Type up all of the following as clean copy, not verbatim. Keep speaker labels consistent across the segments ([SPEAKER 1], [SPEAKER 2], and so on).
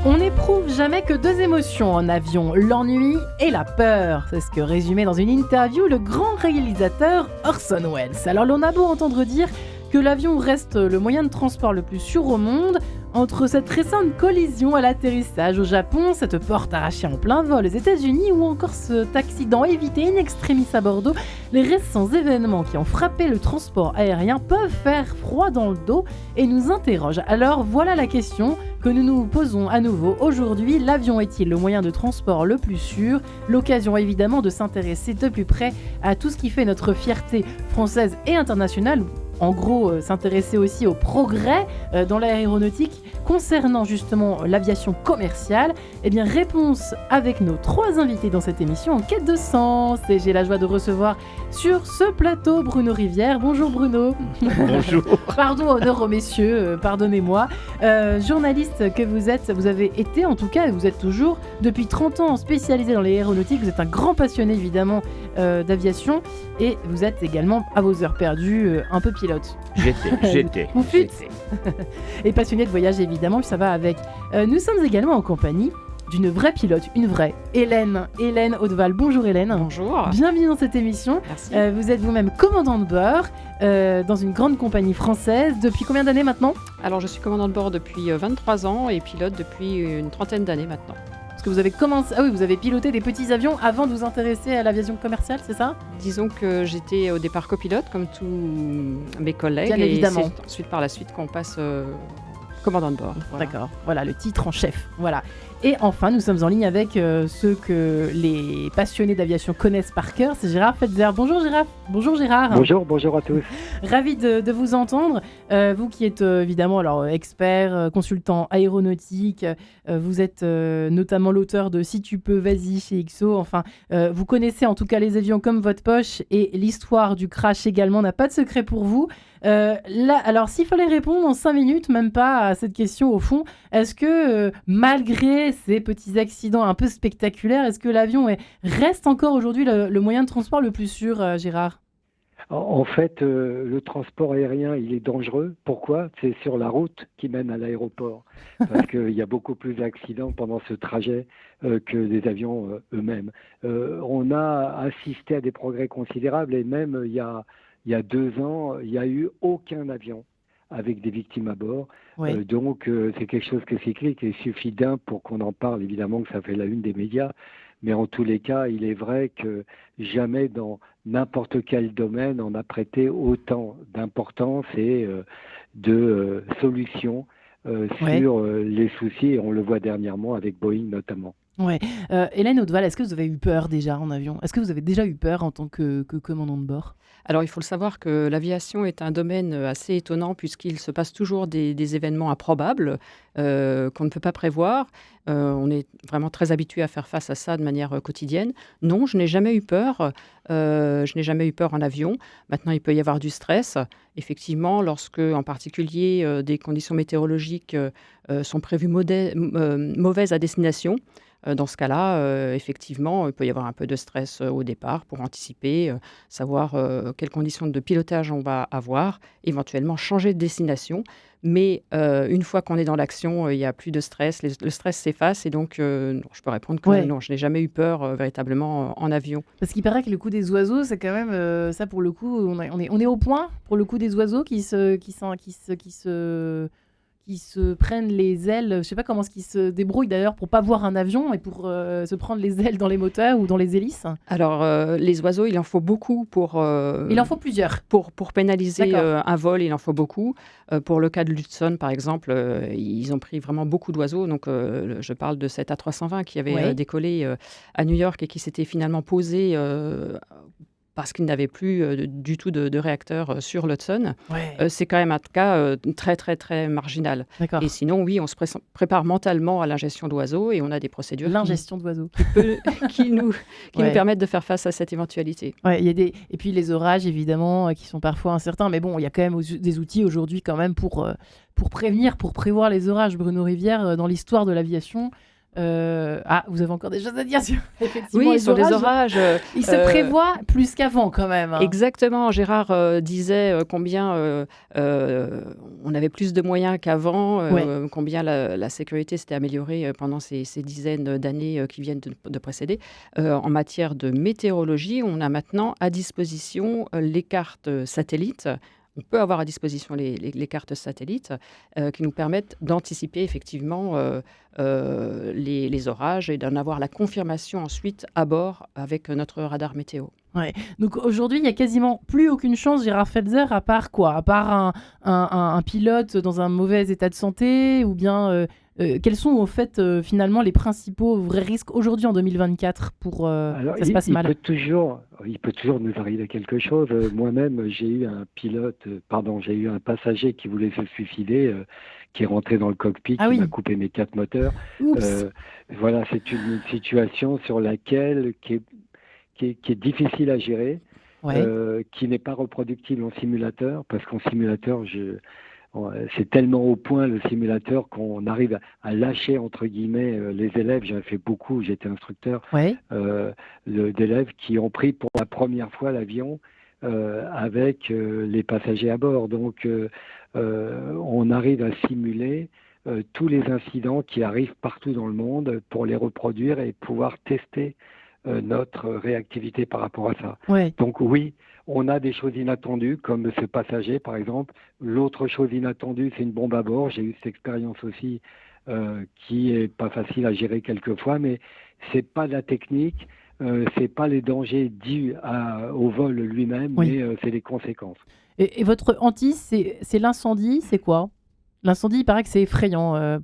[SPEAKER 1] On n'éprouve jamais que deux émotions en avion, l'ennui et la peur. C'est ce que résumait dans une interview le grand réalisateur Orson Welles. Alors l'on a beau entendre dire que l'avion reste le moyen de transport le plus sûr au monde, entre cette récente collision à l'atterrissage au Japon, cette porte arrachée en plein vol aux États-Unis ou encore cet accident évité in extremis à Bordeaux, les récents événements qui ont frappé le transport aérien peuvent faire froid dans le dos et nous interrogent. Alors voilà la question que nous nous posons à nouveau aujourd'hui. L'avion est-il le moyen de transport le plus sûr ? L'occasion évidemment de s'intéresser de plus près à tout ce qui fait notre fierté française et internationale. En gros, s'intéresser aussi aux progrès dans l'aéronautique concernant justement l'aviation commerciale. Eh bien, réponse avec nos trois invités dans cette émission en quête de sens. Et j'ai la joie de recevoir sur ce plateau Bruno Rivière. Bonjour Bruno.
[SPEAKER 2] Bonjour.
[SPEAKER 1] Pardon, honneur aux messieurs, pardonnez-moi. Journaliste que vous êtes, vous avez été en tout cas, et vous êtes toujours, depuis 30 ans spécialisé dans l'aéronautique. Vous êtes un grand passionné évidemment d'aviation et vous êtes également à vos heures perdues un peu pilote.
[SPEAKER 2] J'étais.
[SPEAKER 1] Vous fûtes et passionné de voyage évidemment, ça va avec. Nous sommes également en compagnie d'une vraie pilote, une vraie, Hélène Haudeval. Bonjour Hélène.
[SPEAKER 3] Bonjour.
[SPEAKER 1] Bienvenue dans cette émission.
[SPEAKER 3] Merci.
[SPEAKER 1] Vous êtes vous-même commandant de bord dans une grande compagnie française. Depuis combien d'années maintenant ?
[SPEAKER 3] Alors je suis commandant de bord depuis 23 ans et pilote depuis une trentaine d'années maintenant.
[SPEAKER 1] Parce que vous avez commencé, vous avez piloté des petits avions avant de vous intéresser à l'aviation commerciale, c'est ça ?
[SPEAKER 3] Disons que j'étais au départ copilote comme tous mes collègues.
[SPEAKER 1] Bien évidemment.
[SPEAKER 3] Et c'est ensuite par la suite qu'on passe commandant de bord. Voilà.
[SPEAKER 1] D'accord, voilà le titre en chef. Voilà. Et enfin, nous sommes en ligne avec ceux que les passionnés d'aviation connaissent par cœur. C'est Gérard Fetzer. Bonjour Gérard. Bonjour Gérard.
[SPEAKER 4] Bonjour à tous.
[SPEAKER 1] Ravi de vous entendre. Vous qui êtes évidemment expert, consultant aéronautique, vous êtes notamment l'auteur de Si tu peux, vas-y chez XO. Enfin, vous connaissez en tout cas les avions comme votre poche et l'histoire du crash également n'a pas de secret pour vous. Là, alors s'il fallait répondre en 5 minutes, même pas à cette question au fond, est-ce que malgré ces petits accidents un peu spectaculaires, est-ce que l'avion reste encore aujourd'hui le moyen de transport le plus sûr, Gérard ?
[SPEAKER 4] En fait, le transport aérien, il est dangereux. Pourquoi ? C'est sur la route qui mène à l'aéroport. Parce qu'il y a beaucoup plus d'accidents pendant ce trajet que les avions eux-mêmes. On a assisté à des progrès considérables et même il y a 2 ans, il n'y a eu aucun avion avec des victimes à bord.
[SPEAKER 1] Oui.
[SPEAKER 4] Donc, c'est quelque chose qui est cyclique. Il suffit d'un pour qu'on en parle, évidemment, que ça fait la une des médias. Mais en tous les cas, il est vrai que jamais dans n'importe quel domaine, on a prêté autant d'importance et de solutions sur les soucis. Et on le voit dernièrement avec Boeing notamment.
[SPEAKER 1] Ouais. Hélène Haudeval, est-ce que vous avez eu peur déjà en avion ? Est-ce que vous avez déjà eu peur en tant que commandant de bord ?
[SPEAKER 3] Alors il faut le savoir que l'aviation est un domaine assez étonnant puisqu'il se passe toujours des événements improbables qu'on ne peut pas prévoir. On est vraiment très habitué à faire face à ça de manière quotidienne. Non, je n'ai jamais eu peur. Je n'ai jamais eu peur en avion. Maintenant, il peut y avoir du stress. Effectivement, lorsque, en particulier, des conditions météorologiques sont prévues mauvaises à destination, dans ce cas-là, effectivement, il peut y avoir un peu de stress au départ pour anticiper, savoir quelles conditions de pilotage on va avoir, éventuellement changer de destination. Mais une fois qu'on est dans l'action, il n'y a plus de stress, le stress s'efface et donc non, je peux répondre que non, je n'ai jamais eu peur véritablement en avion.
[SPEAKER 1] Parce qu'il paraît que le coup des oiseaux, c'est quand même ça pour le coup, on est au point pour le coup des oiseaux qui se prennent les ailes, je sais pas comment qu'ils se débrouillent d'ailleurs pour pas voir un avion et pour se prendre les ailes dans les moteurs ou dans les hélices.
[SPEAKER 3] Alors les oiseaux, il en faut beaucoup pour...
[SPEAKER 1] il en faut plusieurs.
[SPEAKER 3] Pour pénaliser un vol, il en faut beaucoup. Pour le cas de l'Hudson, par exemple, ils ont pris vraiment beaucoup d'oiseaux. Donc je parle de cet A320 qui avait décollé à New York et qui s'était finalement posé... parce qu'il n'avait plus du tout de réacteur sur l'Hudson. C'est quand même un cas très, très, très marginal.
[SPEAKER 1] D'accord.
[SPEAKER 3] Et sinon, oui, on se prépare mentalement à l'ingestion d'oiseaux et on a des procédures
[SPEAKER 1] l'ingestion d'oiseaux
[SPEAKER 3] qui nous permettent de faire face à cette éventualité.
[SPEAKER 1] Ouais, et puis les orages, évidemment, qui sont parfois incertains. Mais bon, il y a quand même des outils aujourd'hui quand même pour prévenir, pour prévoir les orages. Bruno Rivière, dans l'histoire de l'aviation, Vous avez encore des choses à dire sur effectivement
[SPEAKER 3] Oui,
[SPEAKER 1] les
[SPEAKER 3] sur les
[SPEAKER 1] orages.
[SPEAKER 3] orages.
[SPEAKER 1] Il se prévoit plus qu'avant quand même. Hein.
[SPEAKER 3] Exactement. Gérard disait combien on avait plus de moyens qu'avant, combien la sécurité s'était améliorée pendant ces dizaines d'années qui viennent de précéder. En matière de météorologie, on a maintenant à disposition les cartes satellites. On peut avoir à disposition les cartes satellites qui nous permettent d'anticiper effectivement les orages et d'en avoir la confirmation ensuite à bord avec notre radar météo.
[SPEAKER 1] Ouais. Donc aujourd'hui, il n'y a quasiment plus aucune chance, Gérard Felzer, à part quoi ? À part un pilote dans un mauvais état de santé ou bien quels sont en fait finalement les principaux vrais risques aujourd'hui en 2024 pour
[SPEAKER 4] Alors,
[SPEAKER 1] ça se passe mal ?
[SPEAKER 4] Il peut toujours nous arriver quelque chose. Moi-même, j'ai eu un passager qui voulait se suicider, qui est rentré dans le cockpit, qui m'a coupé mes 4 moteurs. Voilà, c'est une situation sur laquelle qui est difficile à gérer, qui n'est pas reproductible en simulateur, parce qu'en simulateur, c'est tellement au point le simulateur qu'on arrive à lâcher entre guillemets les élèves. J'en ai fait beaucoup, j'étais instructeur d'élèves qui ont pris pour la première fois l'avion avec les passagers à bord. Donc on arrive à simuler tous les incidents qui arrivent partout dans le monde pour les reproduire et pouvoir tester notre réactivité par rapport à ça. Donc oui, on a des choses inattendues, comme ce passager par exemple. L'autre chose inattendue, c'est une bombe à bord. J'ai eu cette expérience aussi qui est pas facile à gérer quelquefois, mais c'est pas de la technique, c'est pas les dangers dus au vol lui-même, mais c'est les conséquences.
[SPEAKER 1] Et votre hantise, c'est l'incendie, c'est quoi ? L'incendie, il paraît que c'est effrayant.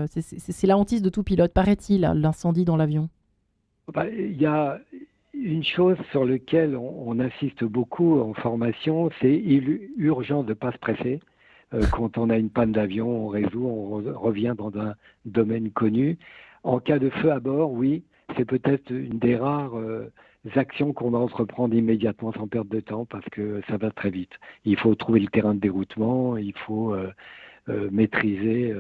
[SPEAKER 1] C'est la hantise de tout pilote, paraît-il, l'incendie dans l'avion.
[SPEAKER 4] Il y a une chose sur laquelle on insiste beaucoup en formation, c'est urgent de ne pas se presser. Quand on a une panne d'avion, on résout, on revient dans un domaine connu. En cas de feu à bord, oui, c'est peut-être une des rares actions qu'on va entreprendre immédiatement sans perdre de temps parce que ça va très vite. Il faut trouver le terrain de déroutement, il faut maîtriser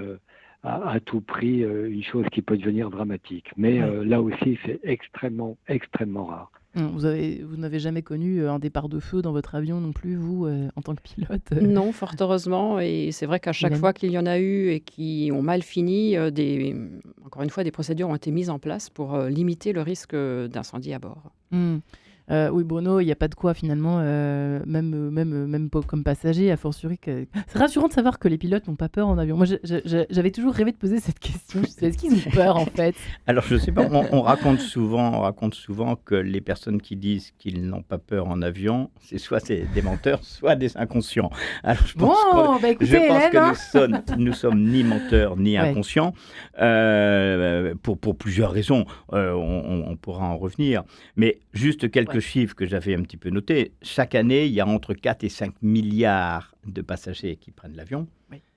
[SPEAKER 4] à tout prix une chose qui peut devenir dramatique. Mais là aussi, c'est extrêmement, extrêmement rare.
[SPEAKER 1] Vous n'avez jamais connu un départ de feu dans votre avion non plus, vous, en tant que pilote
[SPEAKER 3] Non, fort heureusement. Et c'est vrai qu'à chaque fois qu'il y en a eu et qui ont mal fini, encore une fois, des procédures ont été mises en place pour limiter le risque d'incendie à bord.
[SPEAKER 1] Oui, Bruno, il n'y a pas de quoi finalement, même pas comme passager, a fortiori. C'est rassurant de savoir que les pilotes n'ont pas peur en avion. Moi, j'avais toujours rêvé de poser cette question. Est-ce qu'ils ont peur en fait ?
[SPEAKER 2] Alors, je ne sais pas, on raconte souvent que les personnes qui disent qu'ils n'ont pas peur en avion, c'est soit des menteurs, soit des inconscients. Alors, je pense que nous sommes ni menteurs ni inconscients, pour plusieurs raisons. On pourra en revenir. Mais juste quelques chiffres que j'avais un petit peu notés. Chaque année, il y a entre 4 et 5 milliards de passagers qui prennent l'avion.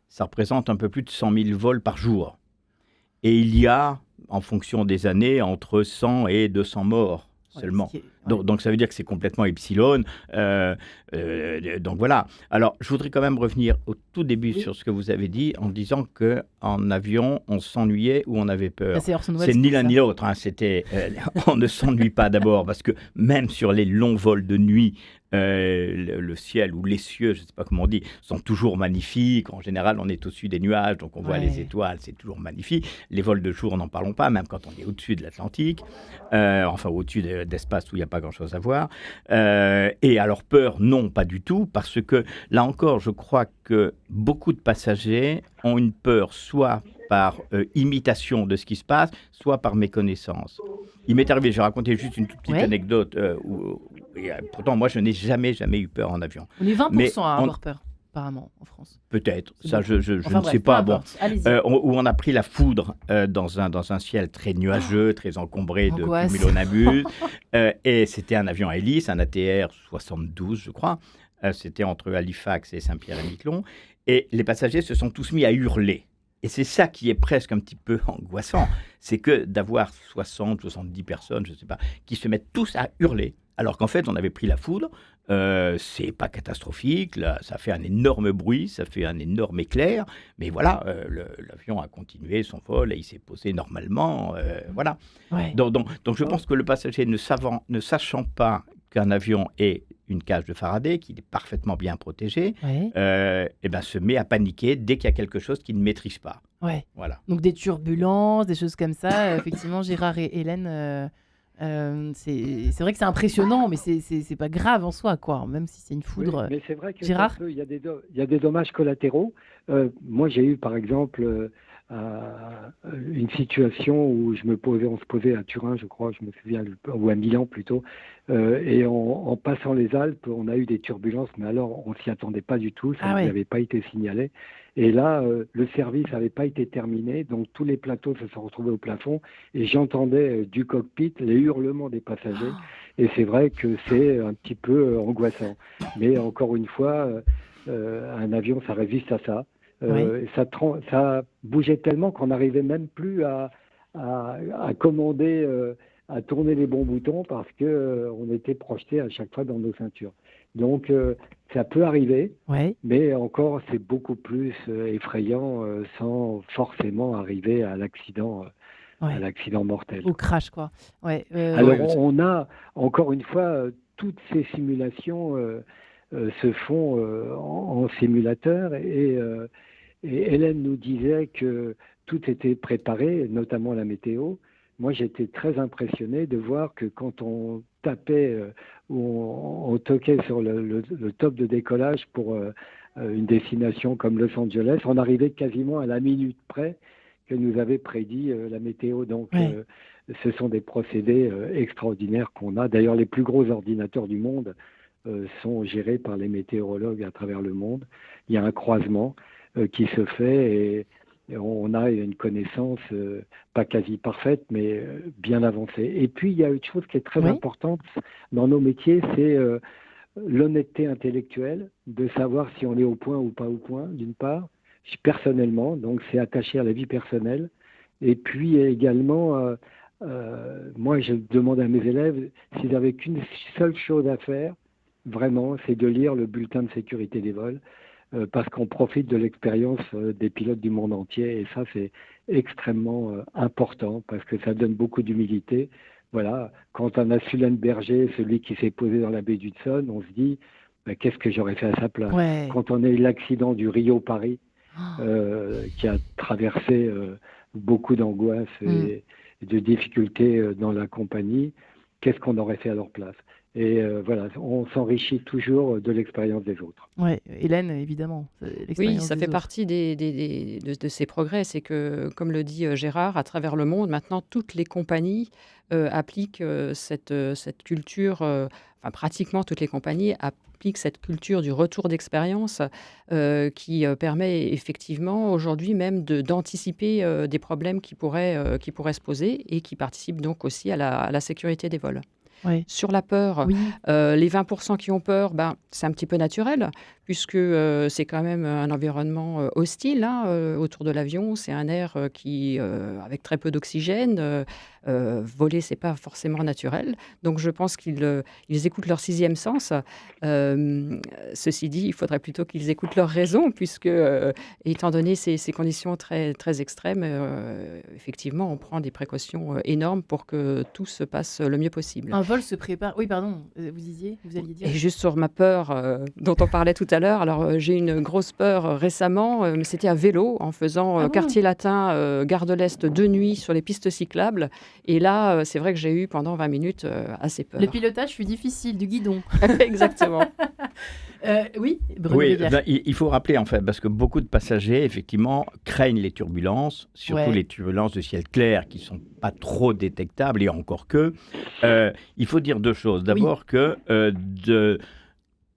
[SPEAKER 2] Ça représente un peu plus de 100 000 vols par jour. Et il y a, en fonction des années, entre 100 et 200 morts seulement. Donc ça veut dire que c'est complètement epsilon. Donc voilà. Alors, je voudrais quand même revenir au tout début sur ce que vous avez dit en disant qu'en avion, on s'ennuyait ou on avait peur. C'est ni l'un ni l'autre. On ne s'ennuie pas d'abord parce que même sur les longs vols de nuit, le ciel ou les cieux, je ne sais pas comment on dit, sont toujours magnifiques. En général, on est au-dessus des nuages, donc on voit les étoiles, c'est toujours magnifique. Les vols de jour, n'en parlons pas, même quand on est au-dessus de l'Atlantique, au-dessus d'espace où il n'y a pas grand-chose à voir. Et alors peur, non, pas du tout, parce que là encore, je crois que beaucoup de passagers ont une peur, soit par imitation de ce qui se passe, soit par méconnaissance. Il m'est arrivé, je vais raconter juste une toute petite anecdote, pourtant moi je n'ai jamais eu peur en avion.
[SPEAKER 1] On est 20% à avoir peur, apparemment, en France.
[SPEAKER 2] Peut-être, ça je ne sais pas. Où on a pris la foudre dans un ciel très nuageux, très encombré de cumulonimbus. Et c'était un avion à hélice, un ATR 72, je crois. C'était entre Halifax et Saint-Pierre-et-Miquelon. Et les passagers se sont tous mis à hurler. Et c'est ça qui est presque un petit peu angoissant. C'est que d'avoir 60, 70 personnes, je ne sais pas, qui se mettent tous à hurler. Alors qu'en fait, on avait pris la foudre, c'est pas catastrophique, là, ça fait un énorme bruit, ça fait un énorme éclair, mais voilà, l'avion a continué son vol et il s'est posé normalement, voilà.
[SPEAKER 1] Ouais.
[SPEAKER 2] Donc je pense que le passager ne sachant pas qu'un avion est une cage de Faraday, qu'il est parfaitement bien protégé, se met à paniquer dès qu'il y a quelque chose qu'il ne maîtrise pas.
[SPEAKER 1] Ouais.
[SPEAKER 2] Voilà.
[SPEAKER 1] Donc des turbulences, des choses comme ça. Effectivement, Gérard et Hélène, c'est vrai que c'est impressionnant, mais c'est pas grave en soi, quoi. Même si c'est une foudre.
[SPEAKER 4] Oui, mais c'est vrai que
[SPEAKER 1] Gérard,
[SPEAKER 4] il y a des dommages collatéraux. Moi, j'ai eu, par exemple, une situation où on se posait à Turin, je crois, je me souviens, ou à Milan plutôt, et en passant les Alpes, on a eu des turbulences, mais alors on s'y attendait pas du tout, ça n'avait pas été signalé. Et là, le service n'avait pas été terminé, donc tous les plateaux se sont retrouvés au plafond, et j'entendais du cockpit les hurlements des passagers, et c'est vrai que c'est un petit peu angoissant. Mais encore une fois, un avion, ça résiste à ça. Ça bougeait tellement qu'on n'arrivait même plus à commander, à tourner les bons boutons parce qu'on était projeté à chaque fois dans nos ceintures. Donc ça peut arriver, mais encore c'est beaucoup plus effrayant sans forcément arriver à l'accident mortel.
[SPEAKER 1] au crash, quoi.
[SPEAKER 4] Alors on a encore une fois toutes ces simulations se font en simulateur et Hélène nous disait que tout était préparé, notamment la météo. Moi, j'étais très impressionné de voir que quand on tapait ou on toquait sur le top de décollage pour une destination comme Los Angeles, on arrivait quasiment à la minute près que nous avait prédit la météo. Donc, ce sont des procédés extraordinaires qu'on a. D'ailleurs, les plus gros ordinateurs du monde sont gérés par les météorologues à travers le monde. Il y a un croisement qui se fait et on a une connaissance pas quasi parfaite mais bien avancée. Et puis il y a une chose qui est très importante dans nos métiers, c'est l'honnêteté intellectuelle, de savoir si on est au point ou pas au point, d'une part, personnellement, donc c'est attaché à la vie personnelle. Et puis également, moi je demande à mes élèves s'ils n'avaient qu'une seule chose à faire, vraiment, c'est de lire le bulletin de sécurité des vols. Parce qu'on profite de l'expérience des pilotes du monde entier et ça c'est extrêmement important parce que ça donne beaucoup d'humilité. Voilà, quand on a Sullenberger, celui qui s'est posé dans la baie d'Hudson, on se dit qu'est-ce que j'aurais fait à sa place. Quand on a eu l'accident du Rio-Paris qui a traversé beaucoup d'angoisse et de difficultés dans la compagnie, qu'est-ce qu'on aurait fait à leur place. Et voilà, on s'enrichit toujours de l'expérience des autres.
[SPEAKER 1] Oui, Hélène, évidemment.
[SPEAKER 3] Oui, ça fait partie de ces progrès. C'est que, comme le dit Gérard, à travers le monde, maintenant, toutes les compagnies appliquent cette culture, pratiquement toutes les compagnies appliquent cette culture du retour d'expérience qui permet effectivement aujourd'hui même d'anticiper des problèmes qui pourraient se poser et qui participent donc aussi à la sécurité des vols. Sur la peur, les 20% qui ont peur, c'est un petit peu naturel, puisque c'est quand même un environnement hostile autour de l'avion. C'est un air qui, avec très peu d'oxygène, voler, c'est pas forcément naturel. Donc je pense qu'ils écoutent leur sixième sens. Ceci dit, il faudrait plutôt qu'ils écoutent leur raison, puisque, étant donné ces conditions très, très extrêmes, effectivement, on prend des précautions énormes pour que tout se passe le mieux possible.
[SPEAKER 1] Un vol se prépare... Oui, pardon, vous alliez dire.
[SPEAKER 3] Et juste sur ma peur dont on parlait tout à l'heure, alors j'ai eu une grosse peur récemment, mais c'était à vélo, en faisant quartier latin, gare de l'Est de nuit sur les pistes cyclables. Et là, c'est vrai que j'ai eu pendant 20 minutes assez peur.
[SPEAKER 1] Le pilotage fut difficile, du guidon.
[SPEAKER 3] Exactement.
[SPEAKER 1] Oui, Bruno Rivière.
[SPEAKER 2] Il faut rappeler, en fait, parce que beaucoup de passagers, effectivement, craignent les turbulences, surtout les turbulences de ciel clair qui ne sont pas trop détectables, et encore que. Il faut dire deux choses. D'abord que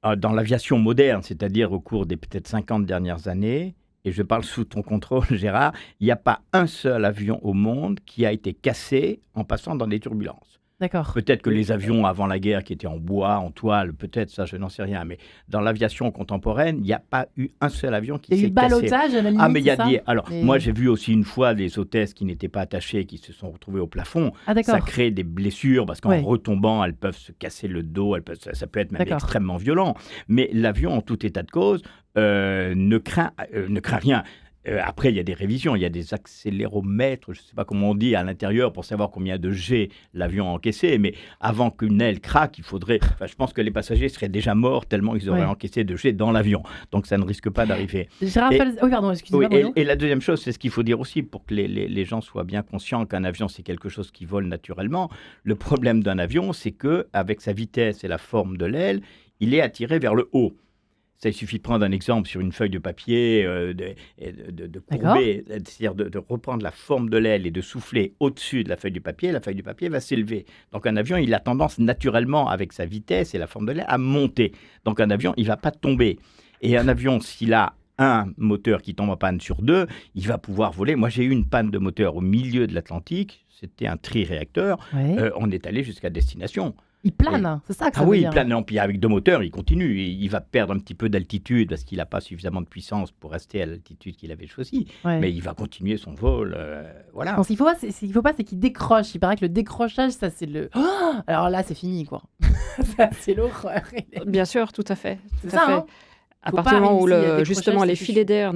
[SPEAKER 2] dans l'aviation moderne, c'est-à-dire au cours des peut-être 50 dernières années, et je parle sous ton contrôle, Gérard, il n'y a pas un seul avion au monde qui a été cassé en passant dans des turbulences.
[SPEAKER 1] D'accord.
[SPEAKER 2] Peut-être que les avions avant la guerre qui étaient en bois, en toile, peut-être, ça je n'en sais rien. Mais dans l'aviation contemporaine, il n'y a pas eu un seul avion qui
[SPEAKER 1] Il y a eu
[SPEAKER 2] s'est
[SPEAKER 1] le
[SPEAKER 2] cassé.
[SPEAKER 1] ballottage à la limite,
[SPEAKER 2] Ah, mais il y a
[SPEAKER 1] c'est ça?
[SPEAKER 2] des... Alors, moi j'ai vu aussi une fois des hôtesses qui n'étaient pas attachées, qui se sont retrouvées au plafond.
[SPEAKER 1] Ah d'accord.
[SPEAKER 2] Ça crée des blessures parce qu'en
[SPEAKER 1] Ouais.
[SPEAKER 2] retombant, elles peuvent se casser le dos, ça peut être même
[SPEAKER 1] D'accord.
[SPEAKER 2] extrêmement violent. Mais l'avion, en tout état de cause, ne craint rien. Après, il y a des révisions, il y a des accéléromètres, je ne sais pas comment on dit, à l'intérieur pour savoir combien de G l'avion a encaissé. Mais avant qu'une aile craque, il faudrait... Enfin, je pense que les passagers seraient déjà morts tellement ils auraient
[SPEAKER 1] Ouais.
[SPEAKER 2] encaissé de G dans l'avion. Donc, ça ne risque pas d'arriver.
[SPEAKER 1] Gérard
[SPEAKER 2] Et-
[SPEAKER 1] Falz- Oui, pardon, excusez-moi.
[SPEAKER 2] Oui,
[SPEAKER 1] Bruno.
[SPEAKER 2] et la deuxième chose, c'est ce qu'il faut dire aussi pour que les gens soient bien conscients qu'un avion, c'est quelque chose qui vole naturellement. Le problème d'un avion, c'est qu'avec sa vitesse et la forme de l'aile, il est attiré vers le haut. Ça, il suffit de prendre un exemple sur une feuille de papier, de courber, c'est-à-dire de reprendre la forme de l'aile et de souffler au-dessus de la feuille du papier va s'élever. Donc un avion, il a tendance naturellement, avec sa vitesse et la forme de l'aile, à monter. Donc un avion, il ne va pas tomber. Et un avion, s'il a un moteur qui tombe en panne sur 2, il va pouvoir voler. Moi, j'ai eu une panne de moteur au milieu de l'Atlantique, c'était un tri-réacteur,
[SPEAKER 1] Ouais.
[SPEAKER 2] on est allé jusqu'à destination.
[SPEAKER 1] Il plane, c'est ça que ça
[SPEAKER 2] Ah
[SPEAKER 1] veut
[SPEAKER 2] oui, il
[SPEAKER 1] dire.
[SPEAKER 2] plane, non, puis avec 2 moteurs, il continue. Il va perdre un petit peu d'altitude parce qu'il n'a pas suffisamment de puissance pour rester à l'altitude qu'il avait choisie.
[SPEAKER 1] Ouais.
[SPEAKER 2] Mais il va continuer son vol. Voilà.
[SPEAKER 1] Non, ce qu'il faut pas, c'est qu'il décroche. Il paraît que le décrochage, ça, c'est le. Oh, alors là, c'est fini, quoi. Ça, c'est l'horreur.
[SPEAKER 3] Bien sûr, tout à fait.
[SPEAKER 1] C'est
[SPEAKER 3] tout à
[SPEAKER 1] ça,
[SPEAKER 3] fait.
[SPEAKER 1] hein.
[SPEAKER 3] À
[SPEAKER 1] Faut
[SPEAKER 3] partir
[SPEAKER 1] pas
[SPEAKER 3] du moment où
[SPEAKER 1] arriver s'il y a
[SPEAKER 3] justement
[SPEAKER 1] décrochage,
[SPEAKER 3] les
[SPEAKER 1] c'est
[SPEAKER 3] filets
[SPEAKER 1] fichu.
[SPEAKER 3] d'air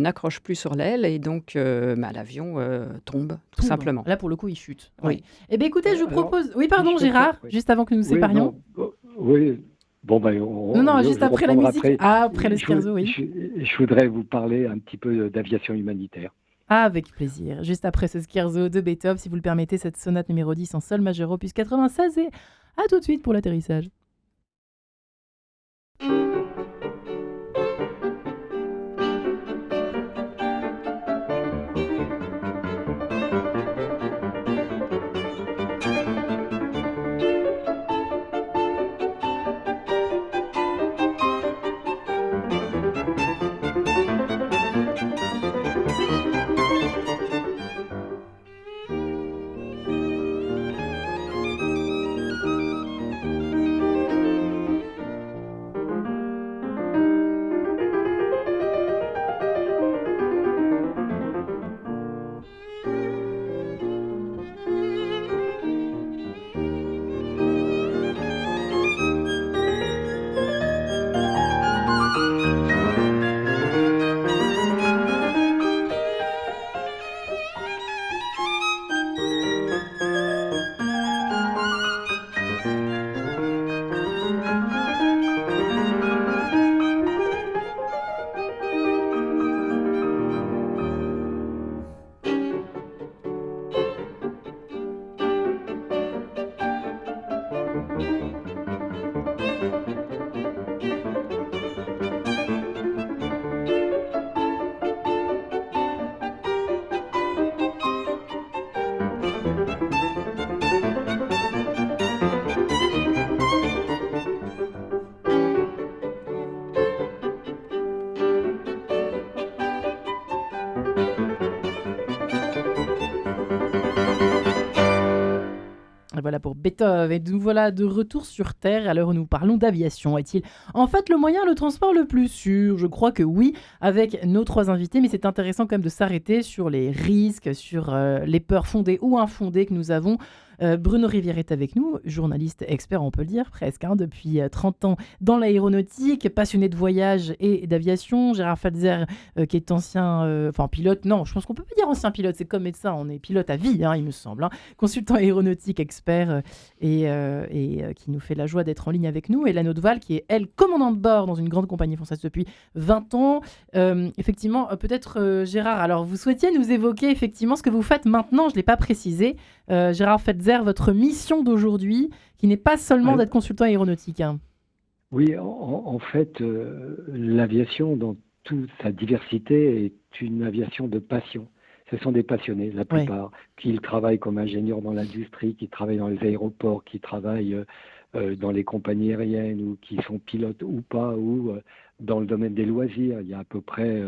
[SPEAKER 3] n'accrochent plus sur l'aile et donc l'avion tombe, tout
[SPEAKER 1] Tombe.
[SPEAKER 3] simplement.
[SPEAKER 1] Là, pour le coup, il chute.
[SPEAKER 3] Oui.
[SPEAKER 1] Ouais. Eh bien, écoutez, je vous
[SPEAKER 4] Alors,
[SPEAKER 1] propose. Oui, pardon,
[SPEAKER 4] je peux
[SPEAKER 1] Gérard,
[SPEAKER 4] faire, oui.
[SPEAKER 1] juste avant que nous nous séparions.
[SPEAKER 4] Oui. Bon, ben,
[SPEAKER 1] Non,
[SPEAKER 4] je
[SPEAKER 1] juste
[SPEAKER 4] vais
[SPEAKER 1] après la
[SPEAKER 4] reprendre
[SPEAKER 1] musique.
[SPEAKER 4] après.
[SPEAKER 1] Ah, après le
[SPEAKER 4] Je-
[SPEAKER 1] scherzo, oui.
[SPEAKER 4] je voudrais vous parler un petit peu d'aviation humanitaire.
[SPEAKER 1] Ah, avec plaisir. Juste après ce scherzo de Beethoven, si vous le permettez, cette sonate numéro 10 en sol majeur opus 96. Et à tout de suite pour l'atterrissage. Et voilà pour Beethoven. Et nous voilà de retour sur Terre à l'heure où nous parlons d'aviation. Est-il en fait le moyen de transport le plus sûr? Je crois que oui, avec nos 3 invités, mais c'est intéressant quand même de s'arrêter sur les risques, sur les peurs fondées ou infondées que nous avons. Bruno Rivière est avec nous, journaliste expert, on peut le dire presque, hein, depuis 30 ans dans l'aéronautique, passionné de voyage et d'aviation. Gérard Falzer, qui est ancien, pilote, non, je pense qu'on peut pas dire ancien pilote, c'est comme médecin, on est pilote à vie, hein, il me semble, hein. Consultant aéronautique expert et qui nous fait la joie d'être en ligne avec nous. Et Lano Deval, qui est, elle, commandant de bord dans une grande compagnie française depuis 20 ans. Effectivement, peut-être Gérard, alors vous souhaitiez nous évoquer effectivement ce que vous faites maintenant, je ne l'ai pas précisé. Gérard Falzer, votre mission d'aujourd'hui, qui n'est pas seulement d'être consultant aéronautique. Hein.
[SPEAKER 4] Oui, en fait, l'aviation, dans toute sa diversité, est une aviation de passion. Ce sont des passionnés, la plupart, qui travaillent comme ingénieurs dans l'industrie, qui travaillent dans les aéroports, qui travaillent dans les compagnies aériennes, ou qui sont pilotes ou pas, ou dans le domaine des loisirs. Il y a à peu près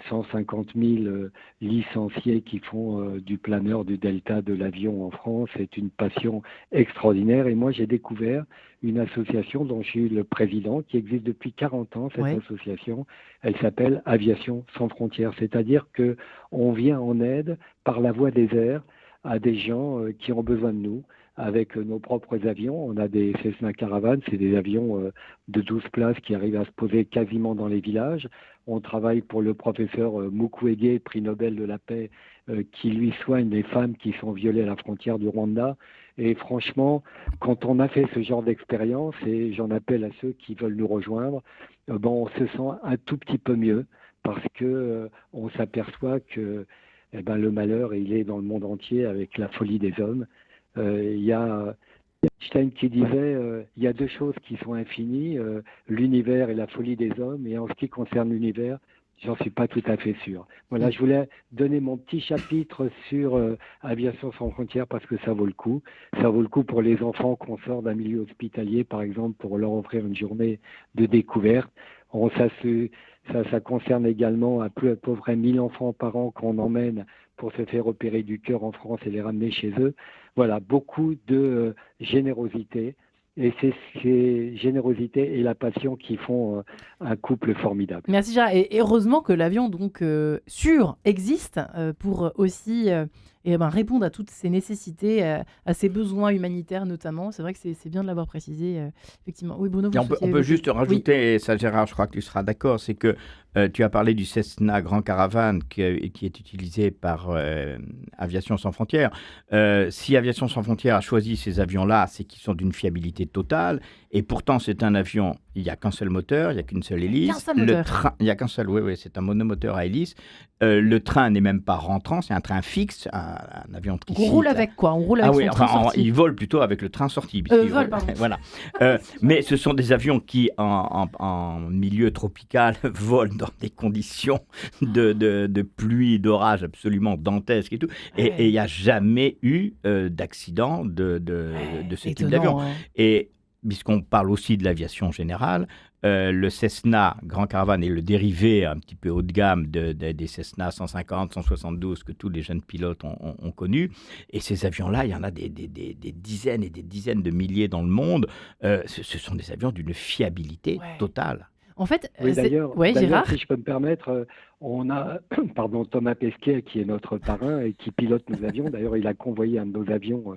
[SPEAKER 4] 150 000 licenciés qui font du planeur du delta de l'avion en France. C'est une passion extraordinaire. Et moi, j'ai découvert une association dont je suis le président, qui existe depuis 40 ans, cette association. Elle s'appelle Aviation sans frontières. C'est-à-dire qu'on vient en aide par la voie des airs à des gens qui ont besoin de nous. Avec nos propres avions, on a des Cessna Caravan, c'est des avions de 12 places qui arrivent à se poser quasiment dans les villages. On travaille pour le professeur Mukwege, prix Nobel de la paix, qui lui soigne les femmes qui sont violées à la frontière du Rwanda. Et franchement, quand on a fait ce genre d'expérience, et j'en appelle à ceux qui veulent nous rejoindre, on se sent un tout petit peu mieux parce que on s'aperçoit que le malheur, il est dans le monde entier avec la folie des hommes. Il y a Einstein qui disait il y a deux choses qui sont infinies, l'univers et la folie des hommes, et en ce qui concerne l'univers, j'en suis pas tout à fait sûr. Voilà, je voulais donner mon petit chapitre sur Aviation sans frontières parce que ça vaut le coup. Ça vaut le coup pour les enfants qu'on sort d'un milieu hospitalier, par exemple, pour leur offrir une journée de découverte. Ça concerne également à peu près 1000 enfants par an qu'on emmène pour se faire opérer du cœur en France et les ramener chez eux. Voilà, beaucoup de générosité. Et c'est ces générosités et la passion qui font un couple formidable.
[SPEAKER 1] Merci Gérard. Et heureusement que l'avion donc sûr existe pour aussi répondre à toutes ces nécessités, à ces besoins humanitaires notamment. C'est vrai que c'est bien de l'avoir précisé, effectivement. Oui, Bruno,
[SPEAKER 2] on peut juste rajouter, et ça Gérard, je crois que tu seras d'accord, c'est que tu as parlé du Cessna Grand Caravan qui est utilisé par Aviation sans frontières. Si Aviation sans frontières a choisi ces avions-là, c'est qu'ils sont d'une fiabilité totale. Et pourtant, c'est un avion, il n'y a qu'un seul moteur, il n'y a qu'une seule hélice. Il n'y a qu'un seul, oui, c'est un monomoteur à hélice. Le train n'est même pas rentrant, c'est un train fixe, un avion tricycle.
[SPEAKER 1] On roule avec quoi? On roule avec son train sorti.
[SPEAKER 2] Il vole plutôt avec le train sorti. Voilà. Mais ce sont des avions qui, en milieu tropical, volent dans des conditions de pluie, d'orage absolument dantesques et tout. Et il n'y a jamais eu d'accident de ce type d'avion. Et puisqu'on parle aussi de l'aviation générale, le Cessna Grand Caravan est le dérivé un petit peu haut de gamme des Cessna 150, 172 que tous les jeunes pilotes ont connus. Et ces avions-là, il y en a des dizaines et des dizaines de milliers dans le monde. Ce sont des avions d'une fiabilité totale.
[SPEAKER 1] En fait,
[SPEAKER 4] d'ailleurs,
[SPEAKER 1] Gérard,
[SPEAKER 4] si je peux me permettre, on a Thomas Pesquet qui est notre parrain et qui pilote nos avions. D'ailleurs, il a convoyé un de nos avions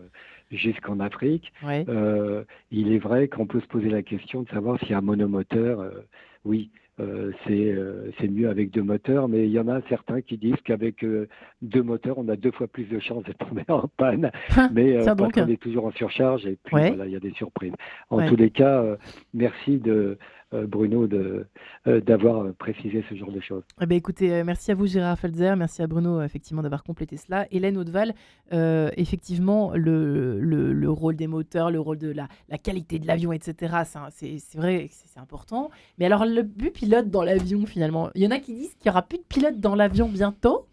[SPEAKER 4] jusqu'en Afrique. Il est vrai qu'on peut se poser la question de savoir s'il y a un monomoteur. C'est mieux avec deux moteurs, mais il y en a certains qui disent qu'avec deux moteurs, on a 2 fois plus de chances de tomber en panne. Mais parce qu'on est toujours en surcharge et puis il y a des surprises. En tous les cas, merci Bruno d'avoir précisé ce genre de choses.
[SPEAKER 1] Écoutez, merci à vous Gérard Felzer, merci à Bruno effectivement d'avoir complété cela. Hélène Audeval, effectivement le rôle des moteurs, le rôle de la qualité de l'avion, etc. C'est vrai que c'est important. Mais alors le pilote dans l'avion finalement, il y en a qui disent qu'il n'y aura plus de pilote dans l'avion bientôt.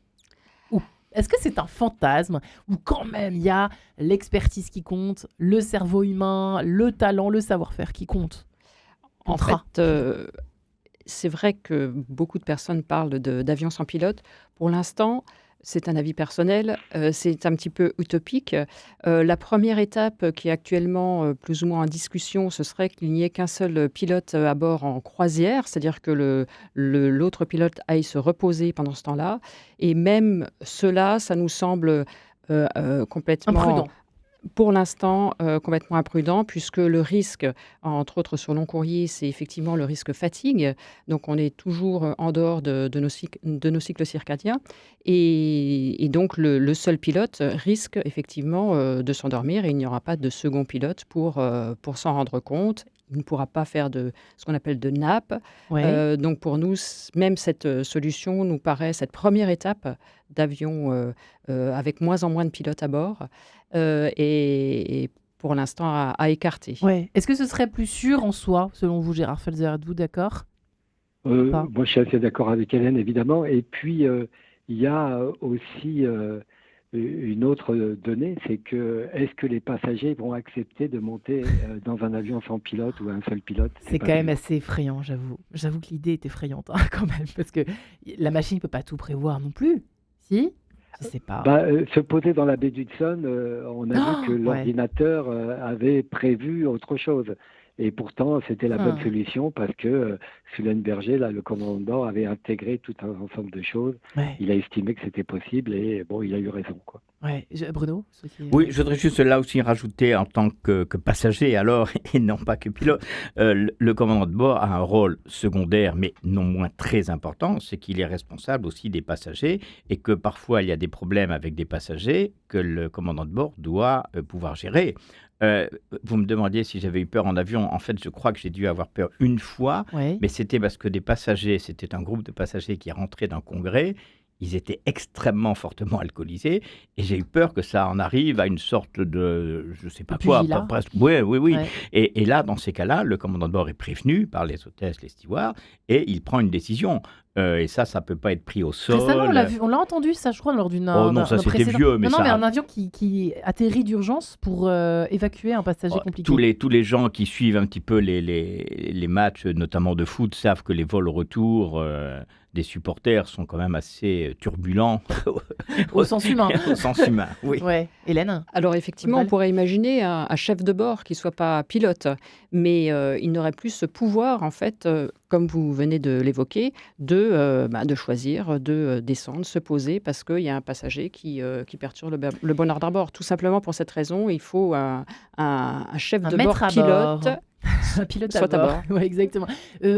[SPEAKER 1] Ou est-ce que c'est un fantasme ou quand même il y a l'expertise qui compte, le cerveau humain, le talent, le savoir-faire qui compte?
[SPEAKER 3] En fait, c'est vrai que beaucoup de personnes parlent d'avions sans pilote. Pour l'instant, c'est un avis personnel, c'est un petit peu utopique. La première étape qui est actuellement plus ou moins en discussion, ce serait qu'il n'y ait qu'un seul pilote à bord en croisière, c'est-à-dire que l'autre pilote aille se reposer pendant ce temps-là. Et même cela, ça nous semble complètement...
[SPEAKER 1] imprudent.
[SPEAKER 3] Pour l'instant, complètement imprudent, puisque le risque, entre autres sur long courrier, c'est effectivement le risque fatigue. Donc, on est toujours en dehors de nos cycles circadiens. Et donc, le seul pilote risque effectivement de s'endormir et il n'y aura pas de second pilote pour s'en rendre compte. Il ne pourra pas faire ce qu'on appelle de nap. Donc, pour nous, même cette solution nous paraît, cette première étape d'avion avec moins en moins de pilotes à bord, et pour l'instant à écarter.
[SPEAKER 1] Est-ce que ce serait plus sûr en soi, selon vous, Gérard Felzer? Êtes-vous d'accord?
[SPEAKER 4] Moi, je suis assez d'accord avec Hélène, évidemment. Et puis, il y a aussi une autre donnée, c'est que est-ce que les passagers vont accepter de monter dans un avion sans pilote ou un seul pilote?
[SPEAKER 1] C'est quand même assez effrayant, j'avoue. J'avoue que l'idée est effrayante quand même, parce que la machine ne peut pas tout prévoir non plus. Si? Je sais pas.
[SPEAKER 4] Se poser dans la baie d'Hudson, on a vu que l'ordinateur avait prévu autre chose. Et pourtant, c'était la bonne solution parce que Sullenberger, là, le commandant de bord, avait intégré tout un ensemble de choses. Ouais. Il a estimé que c'était possible et bon, il a eu raison, quoi.
[SPEAKER 1] Ouais. Bruno?
[SPEAKER 2] Oui, je voudrais juste là aussi rajouter en tant que passager alors, et non pas que pilote, le commandant de bord a un rôle secondaire, mais non moins très important, c'est qu'il est responsable aussi des passagers et que parfois il y a des problèmes avec des passagers que le commandant de bord doit pouvoir gérer. Vous me demandiez si j'avais eu peur en avion. En fait, je crois que j'ai dû avoir peur une fois, mais c'était parce que c'était un groupe de passagers qui rentraient d'un congrès. Ils étaient extrêmement fortement alcoolisés et j'ai eu peur que ça en arrive à une sorte de, je ne sais pas quoi, presque. Oui. Ouais. Et là, dans ces cas-là, le commandant de bord est prévenu par les hôtesses, les stewards, et il prend une décision. Et ça peut pas être pris au sol.
[SPEAKER 1] Récemment, on l'a entendu, ça, je crois, lors d'une.
[SPEAKER 2] Oh non, ça c'était vieux, mais
[SPEAKER 1] mais un avion qui atterrit d'urgence pour évacuer un passager compliqué.
[SPEAKER 2] Tous les gens qui suivent un petit peu les matchs, notamment de foot, savent que les vols retour des supporters sont quand même assez turbulents.
[SPEAKER 1] Au sens humain.
[SPEAKER 2] Au sens humain, oui.
[SPEAKER 1] Ouais. Hélène?
[SPEAKER 3] Alors effectivement, on pourrait imaginer un chef de bord qui ne soit pas pilote, mais il n'aurait plus ce pouvoir, en fait, comme vous venez de l'évoquer, de choisir, de descendre, se poser, parce qu'il y a un passager qui perturbe le bon ordre à bord. Tout simplement pour cette raison, il faut un chef de bord pilote.
[SPEAKER 1] Un pilote à bord. Ouais, exactement.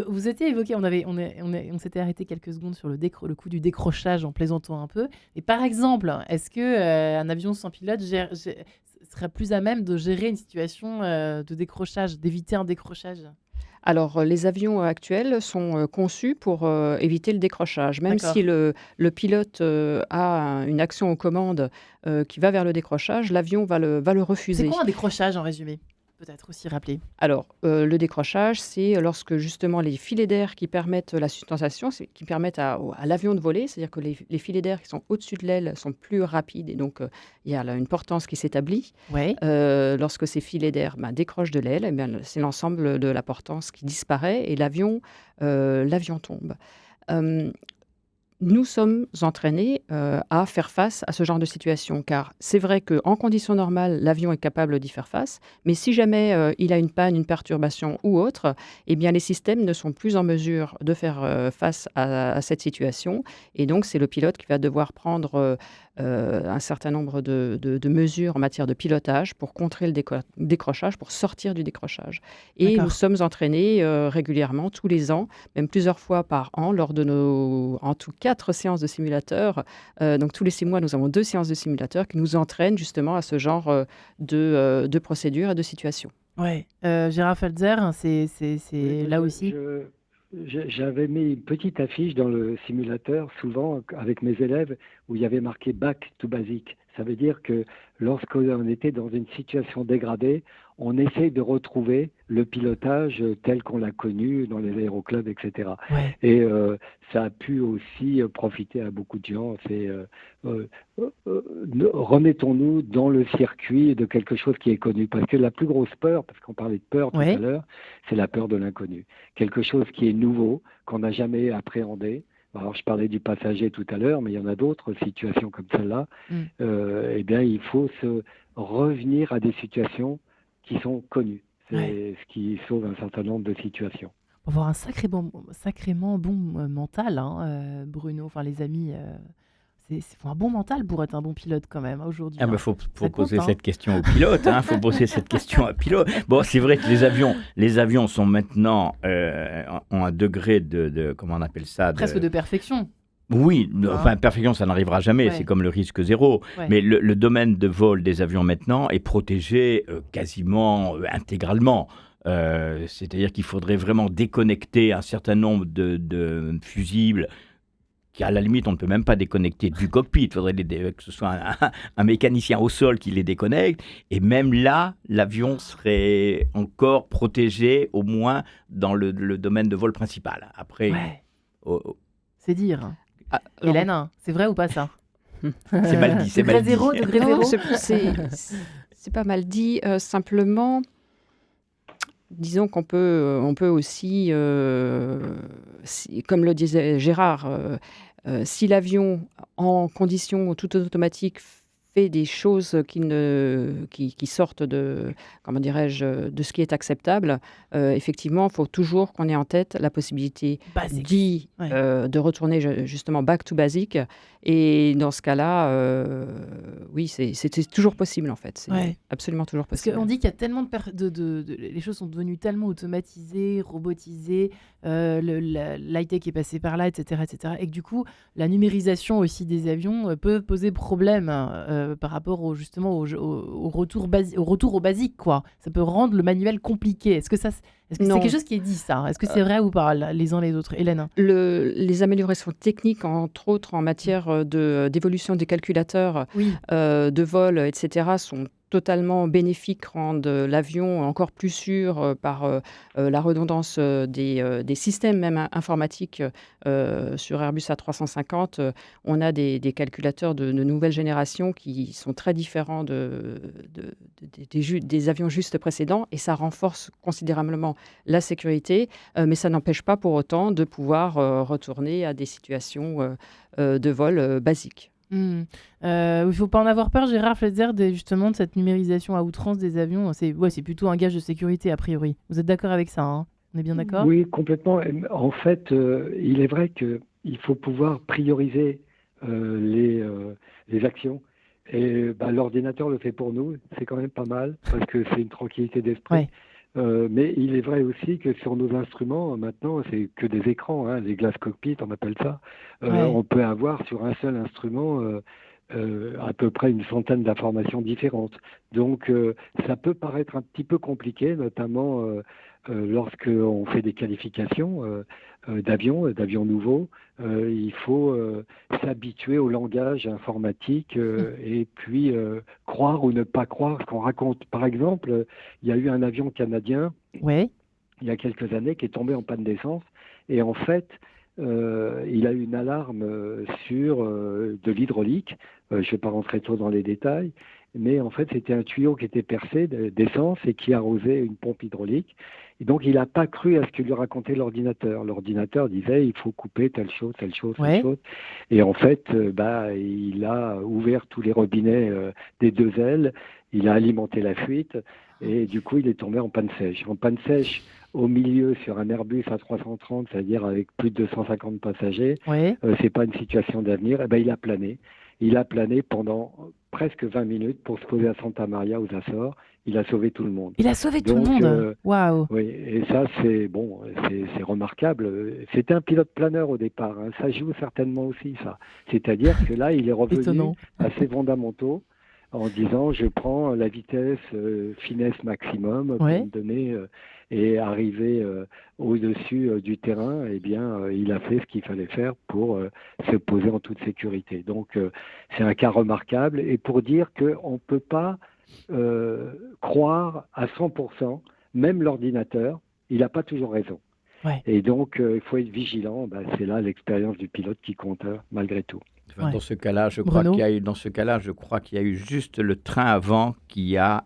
[SPEAKER 1] Vous étiez évoqué, on s'était arrêté quelques secondes sur le coup du décrochage en plaisantant un peu. Et par exemple, est-ce que un avion sans pilote serait plus à même de gérer une situation de décrochage, d'éviter un décrochage?
[SPEAKER 3] Alors, les avions actuels sont conçus pour éviter le décrochage. Même si le pilote a une action aux commandes qui va vers le décrochage, l'avion va le refuser.
[SPEAKER 1] C'est quoi un décrochage en résumé? Peut-être aussi rappeler.
[SPEAKER 3] Alors, le décrochage, c'est lorsque justement les filets d'air qui permettent la sustentation, qui permettent à l'avion de voler, c'est-à-dire que les filets d'air qui sont au-dessus de l'aile sont plus rapides et donc il y a là une portance qui s'établit.
[SPEAKER 1] Ouais.
[SPEAKER 3] Lorsque ces filets d'air décrochent de l'aile, c'est l'ensemble de la portance qui disparaît et l'avion tombe. Nous sommes entraînés à faire face à ce genre de situation, car c'est vrai qu'en conditions normales, l'avion est capable d'y faire face, mais si jamais il a une panne, une perturbation ou autre, eh bien les systèmes ne sont plus en mesure de faire face à cette situation, et donc c'est le pilote qui va devoir prendre un certain nombre de mesures en matière de pilotage pour contrer le décrochage, pour sortir du décrochage. Et nous sommes entraînés régulièrement, tous les ans, même plusieurs fois par an, lors de en tout 4 séances de simulateurs. Donc tous les 6 mois, nous avons 2 séances de simulateurs qui nous entraînent justement à ce genre de procédures et de situations.
[SPEAKER 1] Ouais. Gérard Felzer, c'est là aussi.
[SPEAKER 4] J'avais mis une petite affiche dans le simulateur, souvent avec mes élèves, où il y avait marqué « back to basic ». Ça veut dire que lorsqu'on était dans une situation dégradée, on essaye de retrouver le pilotage tel qu'on l'a connu dans les aéroclubs, etc.
[SPEAKER 1] Ouais.
[SPEAKER 4] Et ça a pu aussi profiter à beaucoup de gens. C'est remettons-nous dans le circuit de quelque chose qui est connu. Parce que la plus grosse peur, parce qu'on parlait de peur tout à l'heure, c'est la peur de l'inconnu. Quelque chose qui est nouveau, qu'on n'a jamais appréhendé. Alors, je parlais du passager tout à l'heure, mais il y en a d'autres situations comme celle-là. Eh bien, il faut se revenir à des situations qui sont connues. C'est ce qui sauve un certain nombre de situations.
[SPEAKER 1] On va avoir un sacrément bon mental, Bruno. Enfin, les amis, faut un bon mental pour être un bon pilote quand même aujourd'hui.
[SPEAKER 2] Ah, faut poser cette question au pilote. Faut poser cette question à pilote. Bon, c'est vrai que les avions sont maintenant ont un degré de comment on appelle ça,
[SPEAKER 1] presque de perfection.
[SPEAKER 2] Oui, enfin perfection, ça n'arrivera jamais. C'est comme le risque zéro. Mais le domaine de vol des avions maintenant est protégé quasiment intégralement. C'est-à-dire qu'il faudrait vraiment déconnecter un certain nombre de fusibles. À la limite, on ne peut même pas déconnecter du cockpit. Il faudrait que ce soit un mécanicien au sol qui les déconnecte. Et même là, l'avion serait encore protégé, au moins dans le domaine de vol principal. Après,
[SPEAKER 1] c'est dire. Hélène, c'est vrai ou pas ça?
[SPEAKER 2] C'est mal dit, c'est mal dit.
[SPEAKER 1] Degré
[SPEAKER 3] Non,
[SPEAKER 1] zéro.
[SPEAKER 3] c'est pas mal dit. Simplement, disons qu'on peut, on peut aussi, comme le disait Gérard, si l'avion en conditions tout automatiques fait des choses qui sortent de, comment dirais-je, de ce qui est acceptable, effectivement, il faut toujours qu'on ait en tête la possibilité
[SPEAKER 1] Basique. Ouais.
[SPEAKER 3] de retourner justement back to basic. Et dans ce cas-là, oui, c'est toujours possible en fait. C'est
[SPEAKER 1] Ouais.
[SPEAKER 3] absolument toujours
[SPEAKER 1] Parce
[SPEAKER 3] possible.
[SPEAKER 1] qu'on dit qu'il y a tellement les choses sont devenues tellement automatisées, robotisées, l'high-tech est passé par là, etc., etc. Et que du coup, la numérisation aussi des avions peut poser problème par rapport justement au retour au basique, quoi. Ça peut rendre le manuel compliqué. Est-ce que c'est
[SPEAKER 3] Non.
[SPEAKER 1] quelque chose qui est dit, ça? Est-ce que c'est vrai ou pas, les uns les autres? Hélène?
[SPEAKER 3] Les améliorations techniques, entre autres en matière d'évolution des calculateurs,
[SPEAKER 1] Oui.
[SPEAKER 3] de vol, etc., sont totalement bénéfiques, rendent l'avion encore plus sûr par la redondance des systèmes même informatiques sur Airbus A350. On a des calculateurs de nouvelle génération qui sont très différents des avions juste précédents, et ça renforce considérablement la sécurité, mais ça n'empêche pas pour autant de pouvoir retourner à des situations de vol basiques.
[SPEAKER 1] Il ne faut pas en avoir peur, Gérard Fletzer, justement de cette numérisation à outrance des avions. C'est plutôt un gage de sécurité, a priori. Vous êtes d'accord avec ça, hein? On est bien d'accord?
[SPEAKER 4] Oui, complètement. En fait, il est vrai qu'il faut pouvoir prioriser les actions. Et l'ordinateur le fait pour nous. C'est quand même pas mal parce que c'est une tranquillité d'esprit.
[SPEAKER 1] Ouais.
[SPEAKER 4] Mais il est vrai aussi que sur nos instruments, maintenant, c'est que des écrans, hein, les glass cockpit, on appelle ça.
[SPEAKER 1] Ouais.
[SPEAKER 4] On peut avoir sur un seul instrument à peu près une centaine d'informations différentes. Donc, ça peut paraître un petit peu compliqué, notamment lorsqu'on fait des qualifications d'avions nouveaux. Il faut s'habituer au langage informatique et puis croire ou ne pas croire ce qu'on raconte. Par exemple, il y a eu un avion canadien
[SPEAKER 1] Ouais.
[SPEAKER 4] il y a quelques années qui est tombé en panne d'essence et en fait, il a eu une alarme sur de l'hydraulique. Je ne vais pas rentrer trop dans les détails, mais en fait, c'était un tuyau qui était percé d'essence et qui arrosait une pompe hydraulique. Et donc, il n'a pas cru à ce que lui racontait l'ordinateur. L'ordinateur disait, il faut couper telle chose, telle chose,
[SPEAKER 1] Ouais.
[SPEAKER 4] telle chose. Et en fait, il a ouvert tous les robinets des deux ailes, il a alimenté la fuite, et du coup, il est tombé en panne sèche. En panne sèche, au milieu, sur un Airbus A330, c'est-à-dire avec plus de 250 passagers,
[SPEAKER 1] Ouais.
[SPEAKER 4] c'est pas une situation d'avenir, il a plané. Il a plané pendant presque 20 minutes pour se poser à Santa Maria aux Açores. Il a sauvé tout le monde.
[SPEAKER 1] Il a sauvé tout le
[SPEAKER 4] Donc,
[SPEAKER 1] monde. Waouh.
[SPEAKER 4] Oui, et ça, c'est remarquable. C'était un pilote planeur au départ, hein. Ça joue certainement aussi, ça. C'est-à-dire que là, il est revenu
[SPEAKER 1] Étonnant.
[SPEAKER 4] à ses fondamentaux en disant, je prends la vitesse finesse maximum pour
[SPEAKER 1] Ouais.
[SPEAKER 4] me donner et arriver au-dessus du terrain. Eh bien, il a fait ce qu'il fallait faire pour se poser en toute sécurité. Donc, c'est un cas remarquable. Et pour dire qu'on ne peut pas croire à 100%, même l'ordinateur, il n'a pas toujours raison.
[SPEAKER 1] Ouais.
[SPEAKER 4] Et donc, il faut être vigilant. C'est là l'expérience du pilote qui compte, malgré tout.
[SPEAKER 2] Enfin,
[SPEAKER 1] Ouais.
[SPEAKER 2] dans ce cas-là, je
[SPEAKER 1] Bruno?
[SPEAKER 2] crois qu'il y a eu juste le train avant qui a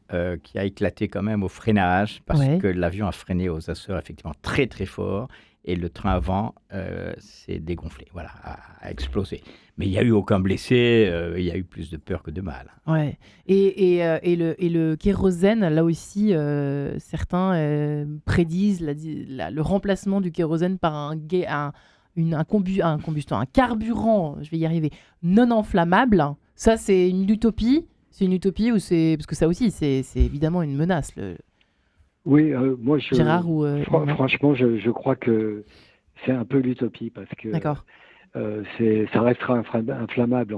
[SPEAKER 2] éclaté quand même au freinage parce
[SPEAKER 1] Ouais.
[SPEAKER 2] que l'avion a freiné aux Açores effectivement très très fort et le train avant s'est dégonflé, voilà, a explosé. Mais il n'y a eu aucun blessé, il y a eu plus de peur que de mal.
[SPEAKER 1] Ouais. Et le kérosène, là aussi, certains prédisent le remplacement du kérosène par un carburant, je vais y arriver, non enflammable. Ça, c'est une utopie. C'est une utopie ou c'est parce que ça aussi, c'est évidemment une menace.
[SPEAKER 4] Oui, moi,
[SPEAKER 1] Gérard ou
[SPEAKER 4] franchement, je crois que c'est un peu l'utopie parce que
[SPEAKER 1] D'accord.
[SPEAKER 4] ça restera inflammable.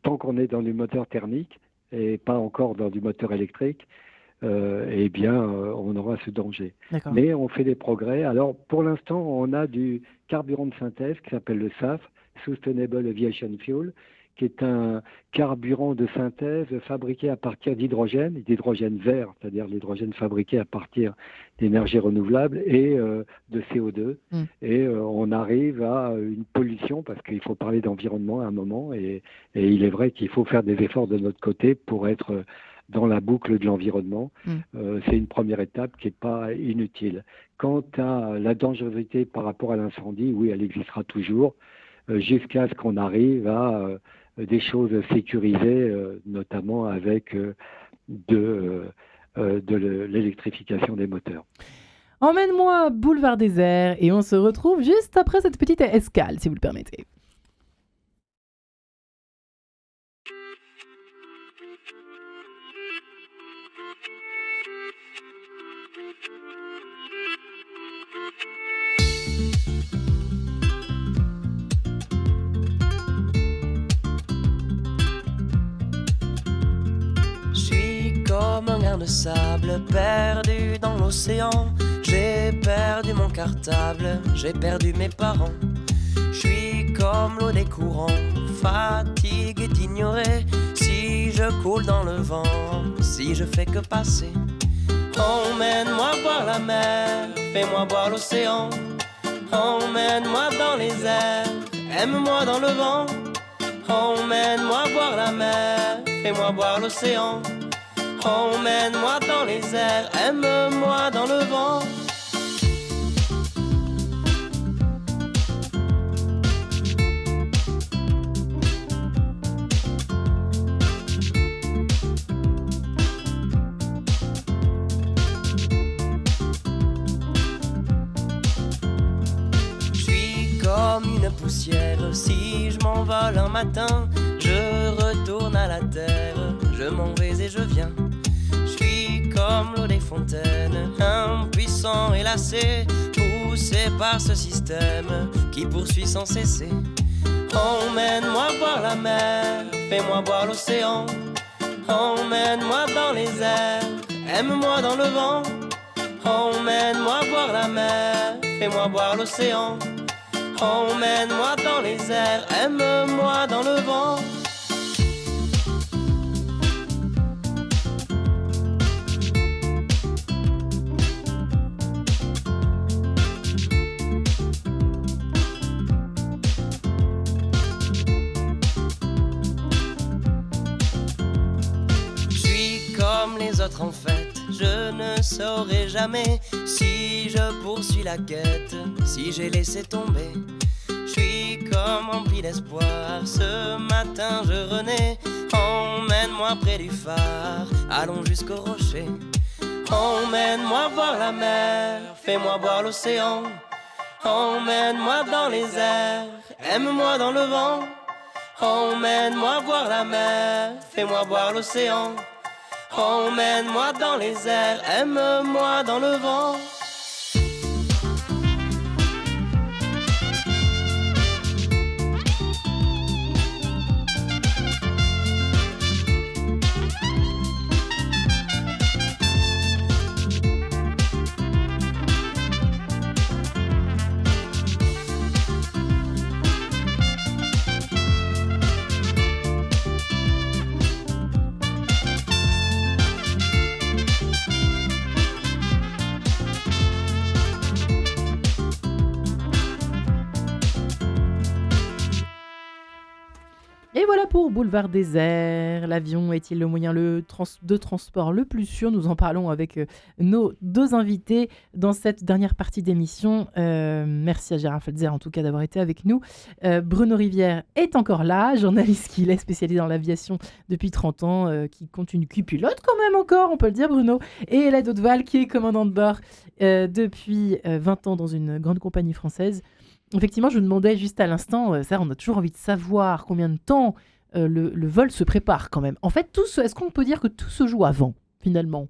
[SPEAKER 4] Tant qu'on est dans du moteur thermique et pas encore dans du moteur électrique, eh bien, on aura ce danger.
[SPEAKER 1] D'accord.
[SPEAKER 4] Mais on fait des progrès. Alors, pour l'instant, on a du carburant de synthèse qui s'appelle le SAF, Sustainable Aviation Fuel, qui est un carburant de synthèse fabriqué à partir d'hydrogène vert, c'est-à-dire l'hydrogène fabriqué à partir d'énergie renouvelable et de CO2. Et on arrive à une pollution, parce qu'il faut parler d'environnement à un moment, et il est vrai qu'il faut faire des efforts de notre côté pour être dans la boucle de l'environnement. C'est une première étape qui n'est pas inutile. Quant à la dangerosité par rapport à l'incendie, oui, elle existera toujours, jusqu'à ce qu'on arrive à des choses sécurisées, notamment avec de l'électrification des moteurs.
[SPEAKER 1] Emmène-moi boulevard désert et on se retrouve juste après cette petite escale, si vous le permettez.
[SPEAKER 5] Comme un grain de sable perdu dans l'océan. J'ai perdu mon cartable, j'ai perdu mes parents. Je suis comme l'eau des courants, fatigué d'ignorer. Si je coule dans le vent, si je fais que passer. Emmène-moi voir la mer, fais-moi voir l'océan. Emmène-moi dans les airs, aime-moi dans le vent. Emmène-moi voir la mer, fais-moi voir l'océan. Emmène-moi dans les airs, aime-moi dans le vent. Je suis comme une poussière, si je m'envole un matin, je retourne à la terre, je m'en vais et je viens. Comme l'eau des fontaines, impuissant et lassé, poussé par ce système qui poursuit sans cesser. Emmène-moi voir la mer, fais-moi voir l'océan. Emmène-moi dans les airs, aime-moi dans le vent. Emmène-moi voir la mer, fais-moi voir l'océan. Emmène-moi dans les airs, aime-moi dans le vent. En fait, je ne saurai jamais si je poursuis la quête, si j'ai laissé tomber. Je suis comme rempli d'espoir, ce matin je renais. Emmène-moi près du phare, allons jusqu'au rocher. Emmène-moi voir la mer, fais-moi voir l'océan. Emmène-moi dans les airs, aime-moi dans le vent. Emmène-moi voir la mer, fais-moi voir l'océan. Emmène-moi dans les airs, aime-moi dans le vent.
[SPEAKER 1] Et voilà pour Boulevard désert. L'avion est-il le moyen de transport le plus sûr? Nous en parlons avec nos deux invités dans cette dernière partie d'émission. Merci à Gérard Felzer en tout cas d'avoir été avec nous. Bruno Rivière est encore là, journaliste qu'il est, spécialisé dans l'aviation depuis 30 ans, qui compte une cupilote quand même encore, on peut le dire Bruno. Et Hélène Hauteval qui est commandant de bord depuis 20 ans dans une grande compagnie française. Effectivement, je me demandais juste à l'instant, ça, on a toujours envie de savoir combien de temps le vol se prépare quand même. En fait, est-ce qu'on peut dire que tout se joue avant, finalement?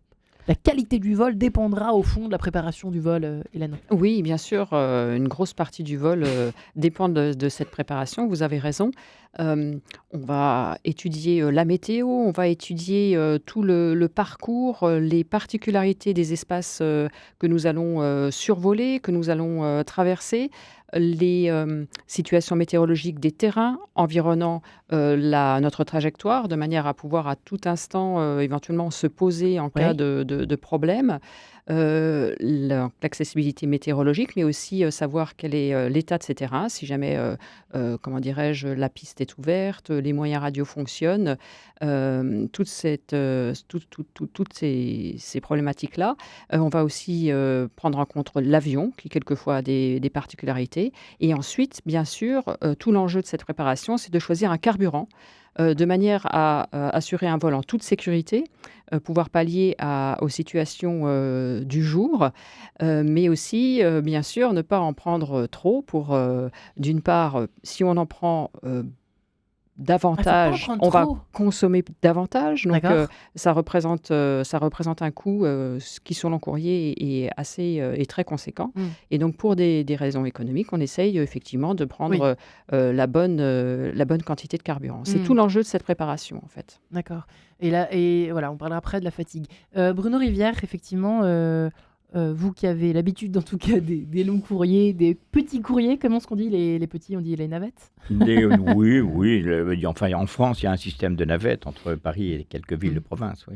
[SPEAKER 1] La qualité du vol dépendra au fond de la préparation du vol, Hélène.
[SPEAKER 3] Oui, bien sûr, une grosse partie du vol dépend de cette préparation, vous avez raison. On va étudier la météo, on va étudier tout le parcours, les particularités des espaces que nous allons survoler, que nous allons traverser. les situations météorologiques des terrains environnant notre trajectoire, de manière à pouvoir à tout instant éventuellement se poser en cas de problème. L'accessibilité météorologique, mais aussi savoir quel est l'état de ces terrains, si jamais, comment dirais-je, la piste est ouverte, les moyens radio fonctionnent, toutes ces problématiques-là. On va aussi prendre en compte l'avion, qui quelquefois a des particularités. Et ensuite, bien sûr, tout l'enjeu de cette préparation, c'est de choisir un carburant de manière à assurer un vol en toute sécurité, pouvoir pallier aux situations du jour, mais aussi, bien sûr, ne pas en prendre trop pour, d'une part, si on en prend davantage, on va consommer davantage, donc ça représente un coût qui, selon Courrier, est très conséquent. Et donc, pour des raisons économiques, on essaye effectivement de prendre la bonne quantité de carburant. C'est tout l'enjeu de cette préparation, en fait.
[SPEAKER 1] D'accord. Et voilà, on parlera après de la fatigue. Bruno Rivière, effectivement, vous qui avez l'habitude, en tout cas, des longs courriers, des petits courriers, comment est-ce qu'on dit les petits, on dit les navettes?
[SPEAKER 2] Oui. Enfin, en France, il y a un système de navettes entre Paris et quelques villes de province, oui.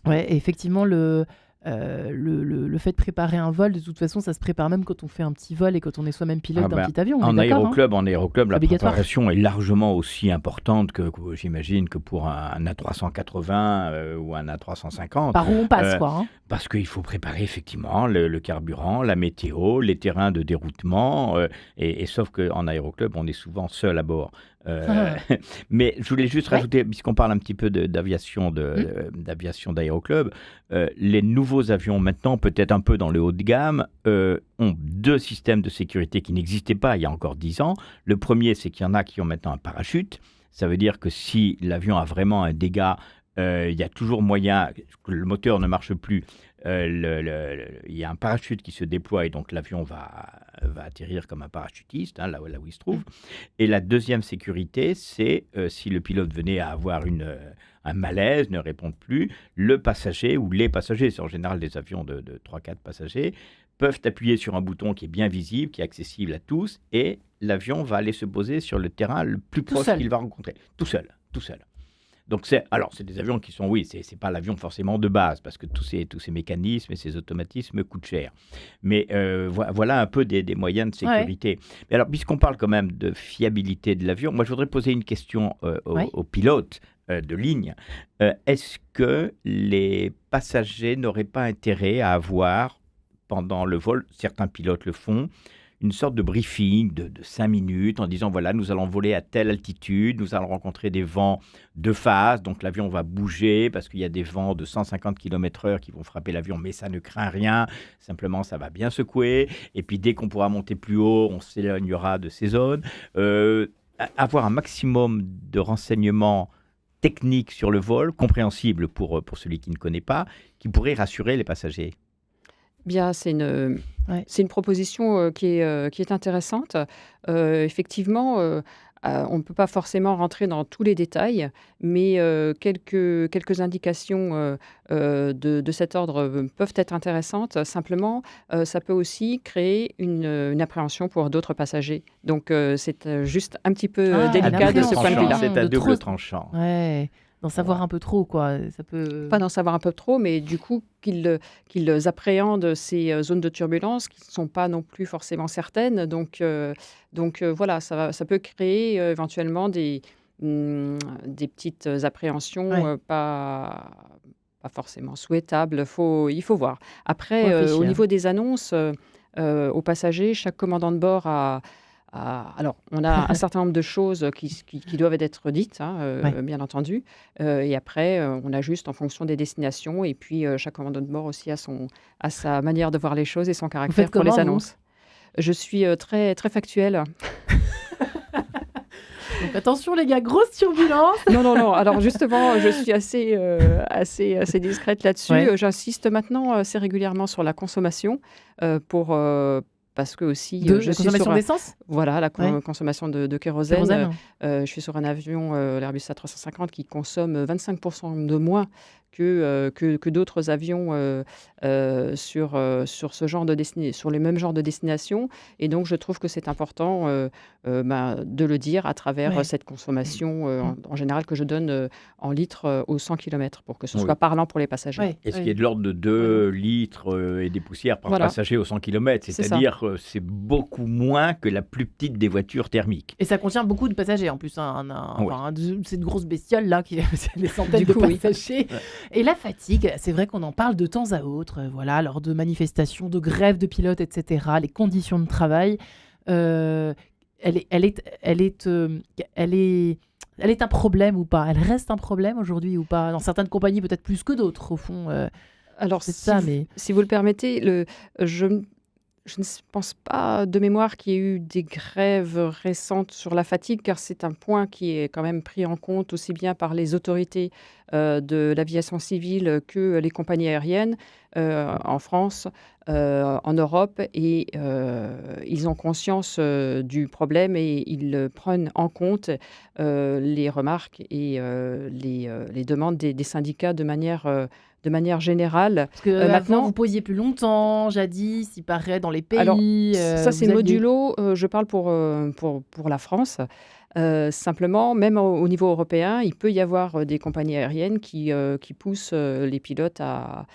[SPEAKER 1] Ouais, et effectivement, le fait de préparer un vol, de toute façon, ça se prépare même quand on fait un petit vol et quand on est soi-même pilote d'un petit avion.
[SPEAKER 2] En aéroclub, la préparation est largement aussi importante que j'imagine que pour un A380 ou un A350.
[SPEAKER 1] Par où on passe, quoi.
[SPEAKER 2] Parce qu'il faut préparer effectivement le carburant, la météo, les terrains de déroutement. Et sauf qu'en aéroclub, on est souvent seul à bord. Mais je voulais juste rajouter, puisqu'on parle un petit peu d'aviation d'aéroclub, les nouveaux avions maintenant, peut-être un peu dans le haut de gamme, ont 2 systèmes de sécurité qui n'existaient pas il y a encore 10 ans. Le premier, c'est qu'il y en a qui ont maintenant un parachute. Ça veut dire que si l'avion a vraiment un dégât, il y a toujours moyen que le moteur ne marche plus. Il y a un parachute qui se déploie et donc l'avion va atterrir comme un parachutiste, là où il se trouve. Et la deuxième sécurité, c'est si le pilote venait à avoir un malaise, ne répond plus, le passager ou les passagers, c'est en général des avions de 3-4 passagers, peuvent appuyer sur un bouton qui est bien visible, qui est accessible à tous, et l'avion va aller se poser sur le terrain le plus proche qu'il va rencontrer. Tout seul. Donc c'est des avions qui sont, c'est pas l'avion forcément de base, parce que tous ces mécanismes et ces automatismes coûtent cher. Mais voilà un peu des moyens de sécurité. Mais alors, puisqu'on parle quand même de fiabilité de l'avion, moi je voudrais poser une question aux pilotes de ligne. Est-ce que les passagers n'auraient pas intérêt à avoir, pendant le vol, certains pilotes le font, une sorte de briefing de 5 minutes en disant, voilà, nous allons voler à telle altitude, nous allons rencontrer des vents de face, donc l'avion va bouger parce qu'il y a des vents de 150 km/h qui vont frapper l'avion, mais ça ne craint rien, simplement ça va bien secouer, et puis dès qu'on pourra monter plus haut, on s'éloignera de ces zones. Avoir un maximum de renseignements techniques sur le vol, compréhensibles pour celui qui ne connaît pas, qui pourrait rassurer les passagers.
[SPEAKER 3] Bien, c'est une proposition qui est intéressante. Effectivement, on ne peut pas forcément rentrer dans tous les détails, mais quelques indications de cet ordre peuvent être intéressantes. Simplement, ça peut aussi créer une appréhension pour d'autres passagers. Donc, c'est juste un petit peu délicat de ce point de vue-là.
[SPEAKER 2] C'est à double tranchant.
[SPEAKER 1] Ouais. D'en savoir un peu trop, quoi. Ça peut...
[SPEAKER 3] Pas d'en savoir un peu trop, mais du coup, qu'ils appréhendent ces zones de turbulence qui ne sont pas non plus forcément certaines. Donc voilà, ça peut créer éventuellement des petites appréhensions pas forcément souhaitables. Il faut voir. Après, au niveau des annonces aux passagers, chaque commandant de bord alors, on a un certain nombre de choses qui doivent être dites, bien entendu. Et après, on ajuste en fonction des destinations. Et puis, chaque commandant de bord aussi a sa manière de voir les choses et son caractère pour les annonces. Je suis très, très factuelle.
[SPEAKER 1] Donc attention les gars, grosse turbulence.
[SPEAKER 3] Non. Alors justement, je suis assez discrète là-dessus. J'insiste maintenant assez régulièrement sur la consommation parce que aussi,
[SPEAKER 1] je suis consommation d'essence.
[SPEAKER 3] Voilà, la consommation de kérosène. Je suis sur un avion, l'Airbus A350, qui consomme 25% de moins que d'autres avions sur ce genre sur les mêmes genres de destinations. Et donc, je trouve que c'est important de le dire à travers cette consommation en général que je donne en litres aux 100 km pour que ce soit parlant pour les passagers.
[SPEAKER 2] Et ce qui est de l'ordre de 2 litres et des poussières par passager aux 100 km, c'est-à-dire c'est beaucoup moins que la plus petite des voitures thermiques.
[SPEAKER 1] Et ça contient beaucoup de passagers en plus. C'est une grosse bestiole là qui a des centaines de passagers. Et la fatigue, c'est vrai qu'on en parle de temps à autre, lors de manifestations, de grèves de pilotes, etc., les conditions de travail, elle est un problème ou pas ? Elle reste un problème aujourd'hui ou pas ? Dans certaines compagnies, peut-être plus que d'autres, au fond.
[SPEAKER 3] Alors, si vous le permettez, je ne pense pas de mémoire qu'il y ait eu des grèves récentes sur la fatigue, car c'est un point qui est quand même pris en compte aussi bien par les autorités de l'aviation civile que les compagnies aériennes en France, en Europe, et ils ont conscience du problème et ils prennent en compte les remarques et les demandes des syndicats de manière génale.
[SPEAKER 1] Parce que maintenant, vous posiez plus longtemps, jadis, il paraît, dans les pays.
[SPEAKER 3] Alors, ça, c'est modulo. Je parle pour la France. Simplement, même au niveau européen, il peut y avoir des compagnies aériennes qui poussent les pilotes à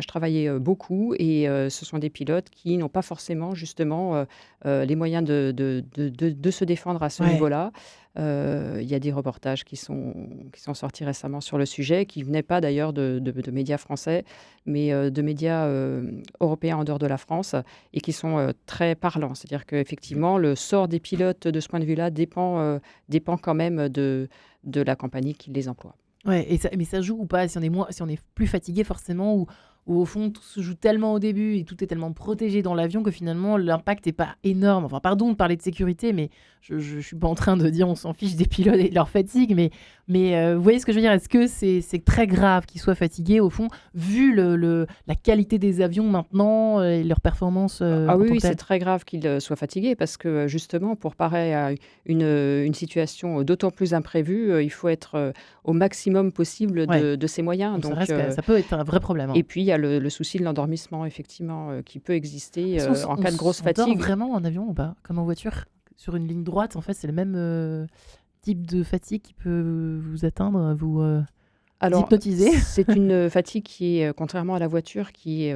[SPEAKER 3] travailler beaucoup. Et ce sont des pilotes qui n'ont pas forcément, justement, les moyens de se défendre à ce niveau-là. Il y a des reportages qui sont sortis récemment sur le sujet, qui ne venaient pas d'ailleurs de médias français, mais de médias européens en dehors de la France, et qui sont très parlants. C'est-à-dire qu'effectivement, le sort des pilotes de ce point de vue-là dépend quand même de la compagnie qui les emploie.
[SPEAKER 1] Ouais, mais ça joue ou pas si on est plus fatigué forcément, ou au fond tout se joue tellement au début et tout est tellement protégé dans l'avion que finalement l'impact n'est pas énorme. Enfin, pardon de parler de sécurité, mais je suis pas en train de dire on s'en fiche des pilotes et de leur fatigue, mais vous voyez ce que je veux dire ? Est-ce que c'est très grave qu'ils soient fatigués au fond, vu la qualité des avions maintenant et leur performance
[SPEAKER 3] Oui, c'est très grave qu'ils soient fatigués, parce que justement, pour parer à une situation d'autant plus imprévue, il faut être au maximum possible de ses moyens.
[SPEAKER 1] Donc ça peut être un vrai problème.
[SPEAKER 3] Et puis il y a le souci de l'endormissement, effectivement, qui peut exister en cas de grosse fatigue.
[SPEAKER 1] On dort vraiment en avion ou pas ? Comme en voiture ? Sur une ligne droite, en fait, c'est le même type de fatigue qui peut vous atteindre, vous hypnotiser ?
[SPEAKER 3] C'est une fatigue qui est, contrairement à la voiture, qui est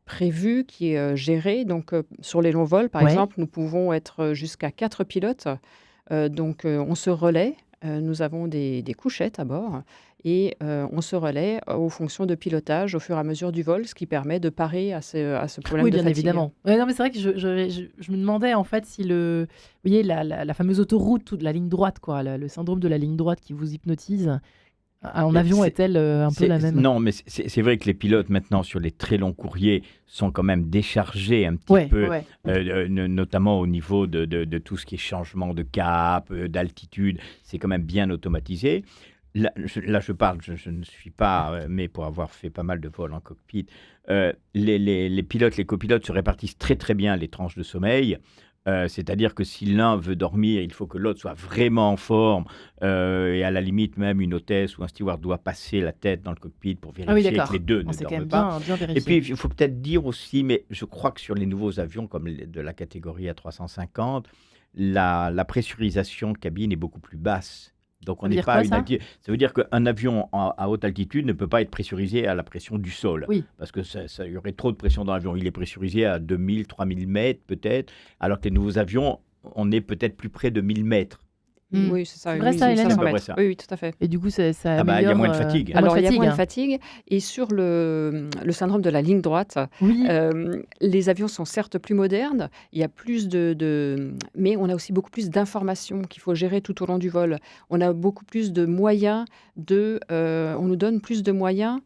[SPEAKER 3] prévue, qui est gérée. Donc, sur les longs vols, par exemple, nous pouvons être jusqu'à 4 pilotes. Donc, on se relaie. Nous avons des couchettes à bord. Et on se relaie aux fonctions de pilotage au fur et à mesure du vol, ce qui permet de parer à ce problème de fatigue.
[SPEAKER 1] Oui, bien évidemment. Non, mais c'est vrai que je me demandais en fait si vous voyez, la fameuse autoroute, la ligne droite, quoi, le syndrome de la ligne droite qui vous hypnotise, en avion est-elle un peu la même ?
[SPEAKER 2] Non, mais c'est vrai que les pilotes maintenant sur les très longs courriers sont quand même déchargés un petit peu, notamment au niveau de tout ce qui est changement de cap, d'altitude, c'est quand même bien automatisé. Là, je parle, je ne suis pas, mais pour avoir fait pas mal de vols en cockpit, les pilotes, les copilotes se répartissent très très bien les tranches de sommeil. C'est-à-dire que si l'un veut dormir, il faut que l'autre soit vraiment en forme, et à la limite même une hôtesse ou un steward doit passer la tête dans le cockpit pour vérifier que les deux ne dorment pas. Et puis il faut peut-être dire aussi, mais je crois que sur les nouveaux avions comme de la catégorie A350, la pressurisation de cabine est beaucoup plus basse. Donc on n'est pas ça veut dire qu'un avion à haute altitude ne peut pas être pressurisé à la pression du sol.
[SPEAKER 1] Oui.
[SPEAKER 2] Parce que ça y aurait trop de pression dans l'avion. Il est pressurisé à 2000, 3000 mètres peut-être, alors que les nouveaux avions, on est peut-être plus près de 1000 mètres.
[SPEAKER 3] Oui, c'est ça.
[SPEAKER 1] C'est vrai, ça, Hélène ?
[SPEAKER 3] Oui, tout à fait.
[SPEAKER 1] Et du coup, ça
[SPEAKER 2] améliore... il y a moins de fatigue.
[SPEAKER 3] Alors, il y a moins de fatigue. Et sur le syndrome de la ligne droite, les avions sont certes plus modernes, il y a plus mais on a aussi beaucoup plus d'informations qu'il faut gérer tout au long du vol. On a beaucoup plus de moyens on nous donne plus de moyens,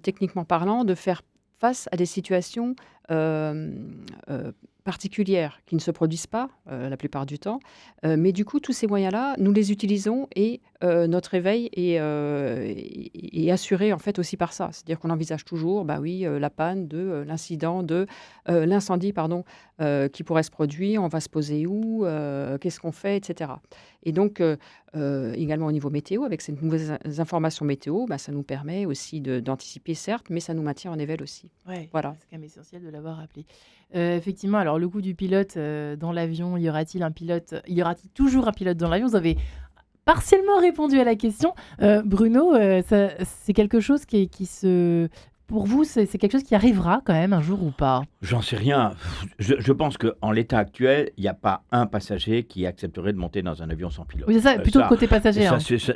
[SPEAKER 3] techniquement parlant, de faire face à des situations particulières qui ne se produisent pas la plupart du temps. Mais du coup, tous ces moyens-là, nous les utilisons et notre éveil est assuré en fait aussi par ça. C'est-à-dire qu'on envisage toujours, la panne, l'incident, l'incendie, qui pourrait se produire, on va se poser où, qu'est-ce qu'on fait, etc. Et donc, également au niveau météo, avec ces nouvelles informations météo, ça nous permet aussi d'anticiper, certes, mais ça nous maintient en éveil aussi.
[SPEAKER 1] Ouais,
[SPEAKER 3] Voilà.
[SPEAKER 1] c'est quand même essentiel de l'avoir rappelé. Effectivement, alors le coup du pilote dans l'avion, y aura-t-il toujours un pilote dans l'avion? Vous avez partiellement répondu à la question. Bruno, c'est quelque chose qui se... Pour vous, c'est quelque chose qui arrivera quand même un jour ou pas?
[SPEAKER 2] J'en sais rien. Je pense qu'en l'état actuel, il n'y a pas un passager qui accepterait de monter dans un avion sans pilote.
[SPEAKER 1] Oui, c'est ça, plutôt le côté passager.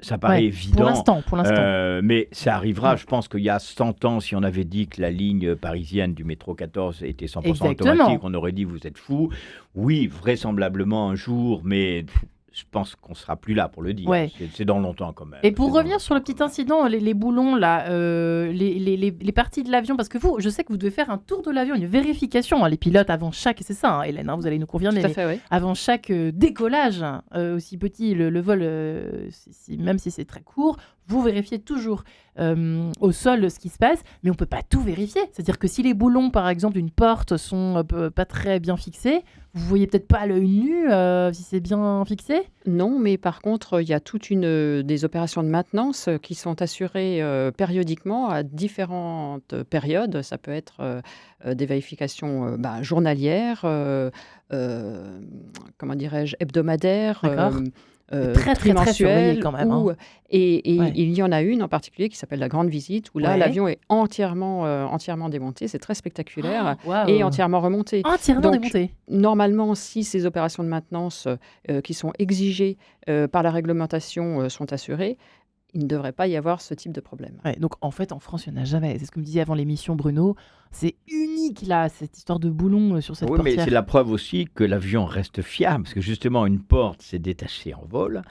[SPEAKER 2] Ça paraît évident.
[SPEAKER 1] Pour l'instant.
[SPEAKER 2] Mais ça arrivera. Je pense qu'il y a 100 ans, si on avait dit que la ligne parisienne du métro 14 était 100% automatique, on aurait dit vous êtes fous. Oui, vraisemblablement un jour, mais... Je pense qu'on ne sera plus là pour le dire. Ouais. C'est dans longtemps quand même.
[SPEAKER 1] Et pour revenir sur le petit incident, les boulons, là, les parties de l'avion, parce que vous, je sais que vous devez faire un tour de l'avion, une vérification, les pilotes avant chaque, c'est ça, Hélène, vous allez nous confirmer,
[SPEAKER 3] tout à fait, oui.
[SPEAKER 1] Avant chaque décollage, aussi petit le vol, même si c'est très court, vous vérifiez toujours au sol ce qui se passe, mais on ne peut pas tout vérifier. C'est-à-dire que si les boulons, par exemple, d'une porte sont pas très bien fixés, vous ne voyez peut-être pas à l'œil nu si c'est bien fixé?
[SPEAKER 3] Non, mais par contre, il y a toute des opérations de maintenance qui sont assurées périodiquement à différentes périodes. Ça peut être des vérifications journalières, comment dirais-je, hebdomadaires.
[SPEAKER 1] Très surveillé quand même.
[SPEAKER 3] Il y en a une en particulier qui s'appelle la Grande Visite, où là, l'avion est entièrement démonté. C'est très spectaculaire et entièrement remonté.
[SPEAKER 1] Entièrement démonté.
[SPEAKER 3] Normalement, si ces opérations de maintenance qui sont exigées par la réglementation sont assurées, il ne devrait pas y avoir ce type de problème.
[SPEAKER 1] Ouais, donc en fait, en France, il n'y en a jamais. C'est ce que me disait avant l'émission Bruno. C'est unique, là, cette histoire de boulon sur cette portière.
[SPEAKER 2] Oui, mais c'est la preuve aussi que l'avion reste fiable, parce que justement, une porte s'est détachée en vol,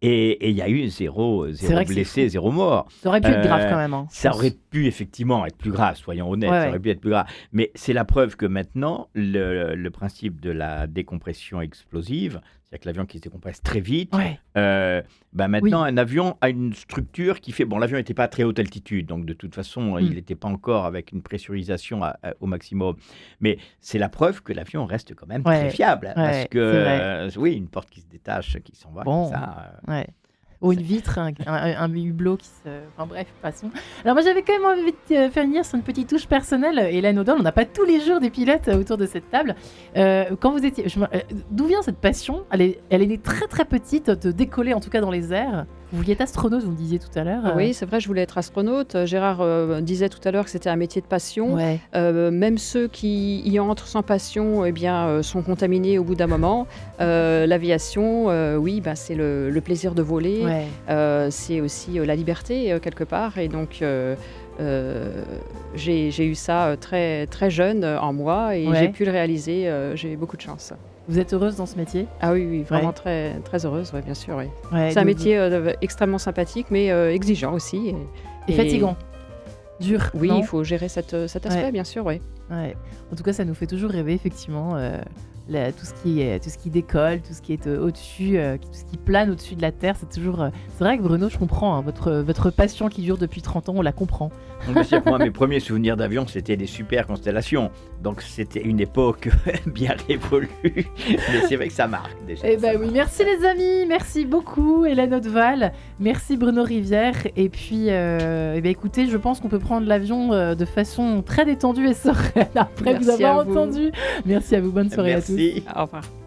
[SPEAKER 2] et il y a eu zéro blessé, zéro mort.
[SPEAKER 1] Ça aurait pu être grave quand même.
[SPEAKER 2] Ça aurait pu effectivement être plus grave, soyons honnêtes, ça aurait pu être plus grave. Mais c'est la preuve que maintenant, le principe de la décompression explosive, c'est-à-dire que l'avion qui se décompresse très vite, maintenant un avion a une structure qui fait... Bon, l'avion n'était pas à très haute altitude, donc de toute façon, il n'était pas encore avec une pressurisation au maximum. Mais c'est la preuve que l'avion reste quand même très fiable. Parce que, une porte qui se détache, qui s'en va comme ça...
[SPEAKER 1] Ou une vitre, un hublot qui se... Enfin bref, passons. Alors moi j'avais quand même envie de faire venir sur une petite touche personnelle. Hélène Audin, on n'a pas tous les jours des pilotes autour de cette table. Quand vous étiez... D'où vient cette passion? Elle est née très très petite, de décoller en tout cas dans les airs. Vous vouliez être astronaute, vous me disiez tout à l'heure.
[SPEAKER 3] Oui, c'est vrai, je voulais être astronaute. Gérard disait tout à l'heure que c'était un métier de passion. Même ceux qui y entrent sans passion sont contaminés au bout d'un moment. L'aviation, c'est le plaisir de voler. C'est aussi la liberté, quelque part. Et donc, j'ai eu ça très, très jeune en moi et j'ai pu le réaliser. J'ai eu beaucoup de chance.
[SPEAKER 1] Vous êtes heureuse dans ce métier?
[SPEAKER 3] Ah oui, vraiment très, très heureuse, bien sûr. Oui. C'est un métier extrêmement sympathique, mais exigeant aussi.
[SPEAKER 1] Et fatigant. Dur.
[SPEAKER 3] Oui, il faut gérer cet aspect, bien sûr. Oui.
[SPEAKER 1] En tout cas, ça nous fait toujours rêver, effectivement. Tout ce qui décolle, tout ce qui est au-dessus, tout ce qui plane au-dessus de la Terre, c'est vrai que Bruno, je comprends, votre passion qui dure depuis 30 ans, on la comprend.
[SPEAKER 2] Moi, mes premiers souvenirs d'avion, c'était des super constellations. Donc, c'était une époque bien révolue. Mais c'est vrai que ça marque déjà.
[SPEAKER 1] Oui, merci les amis, merci beaucoup Hélène Audeval, merci Bruno Rivière. Et puis, écoutez, je pense qu'on peut prendre l'avion de façon très détendue et sereine après vous avoir entendu. Merci à vous, bonne soirée à tous.
[SPEAKER 3] Au revoir.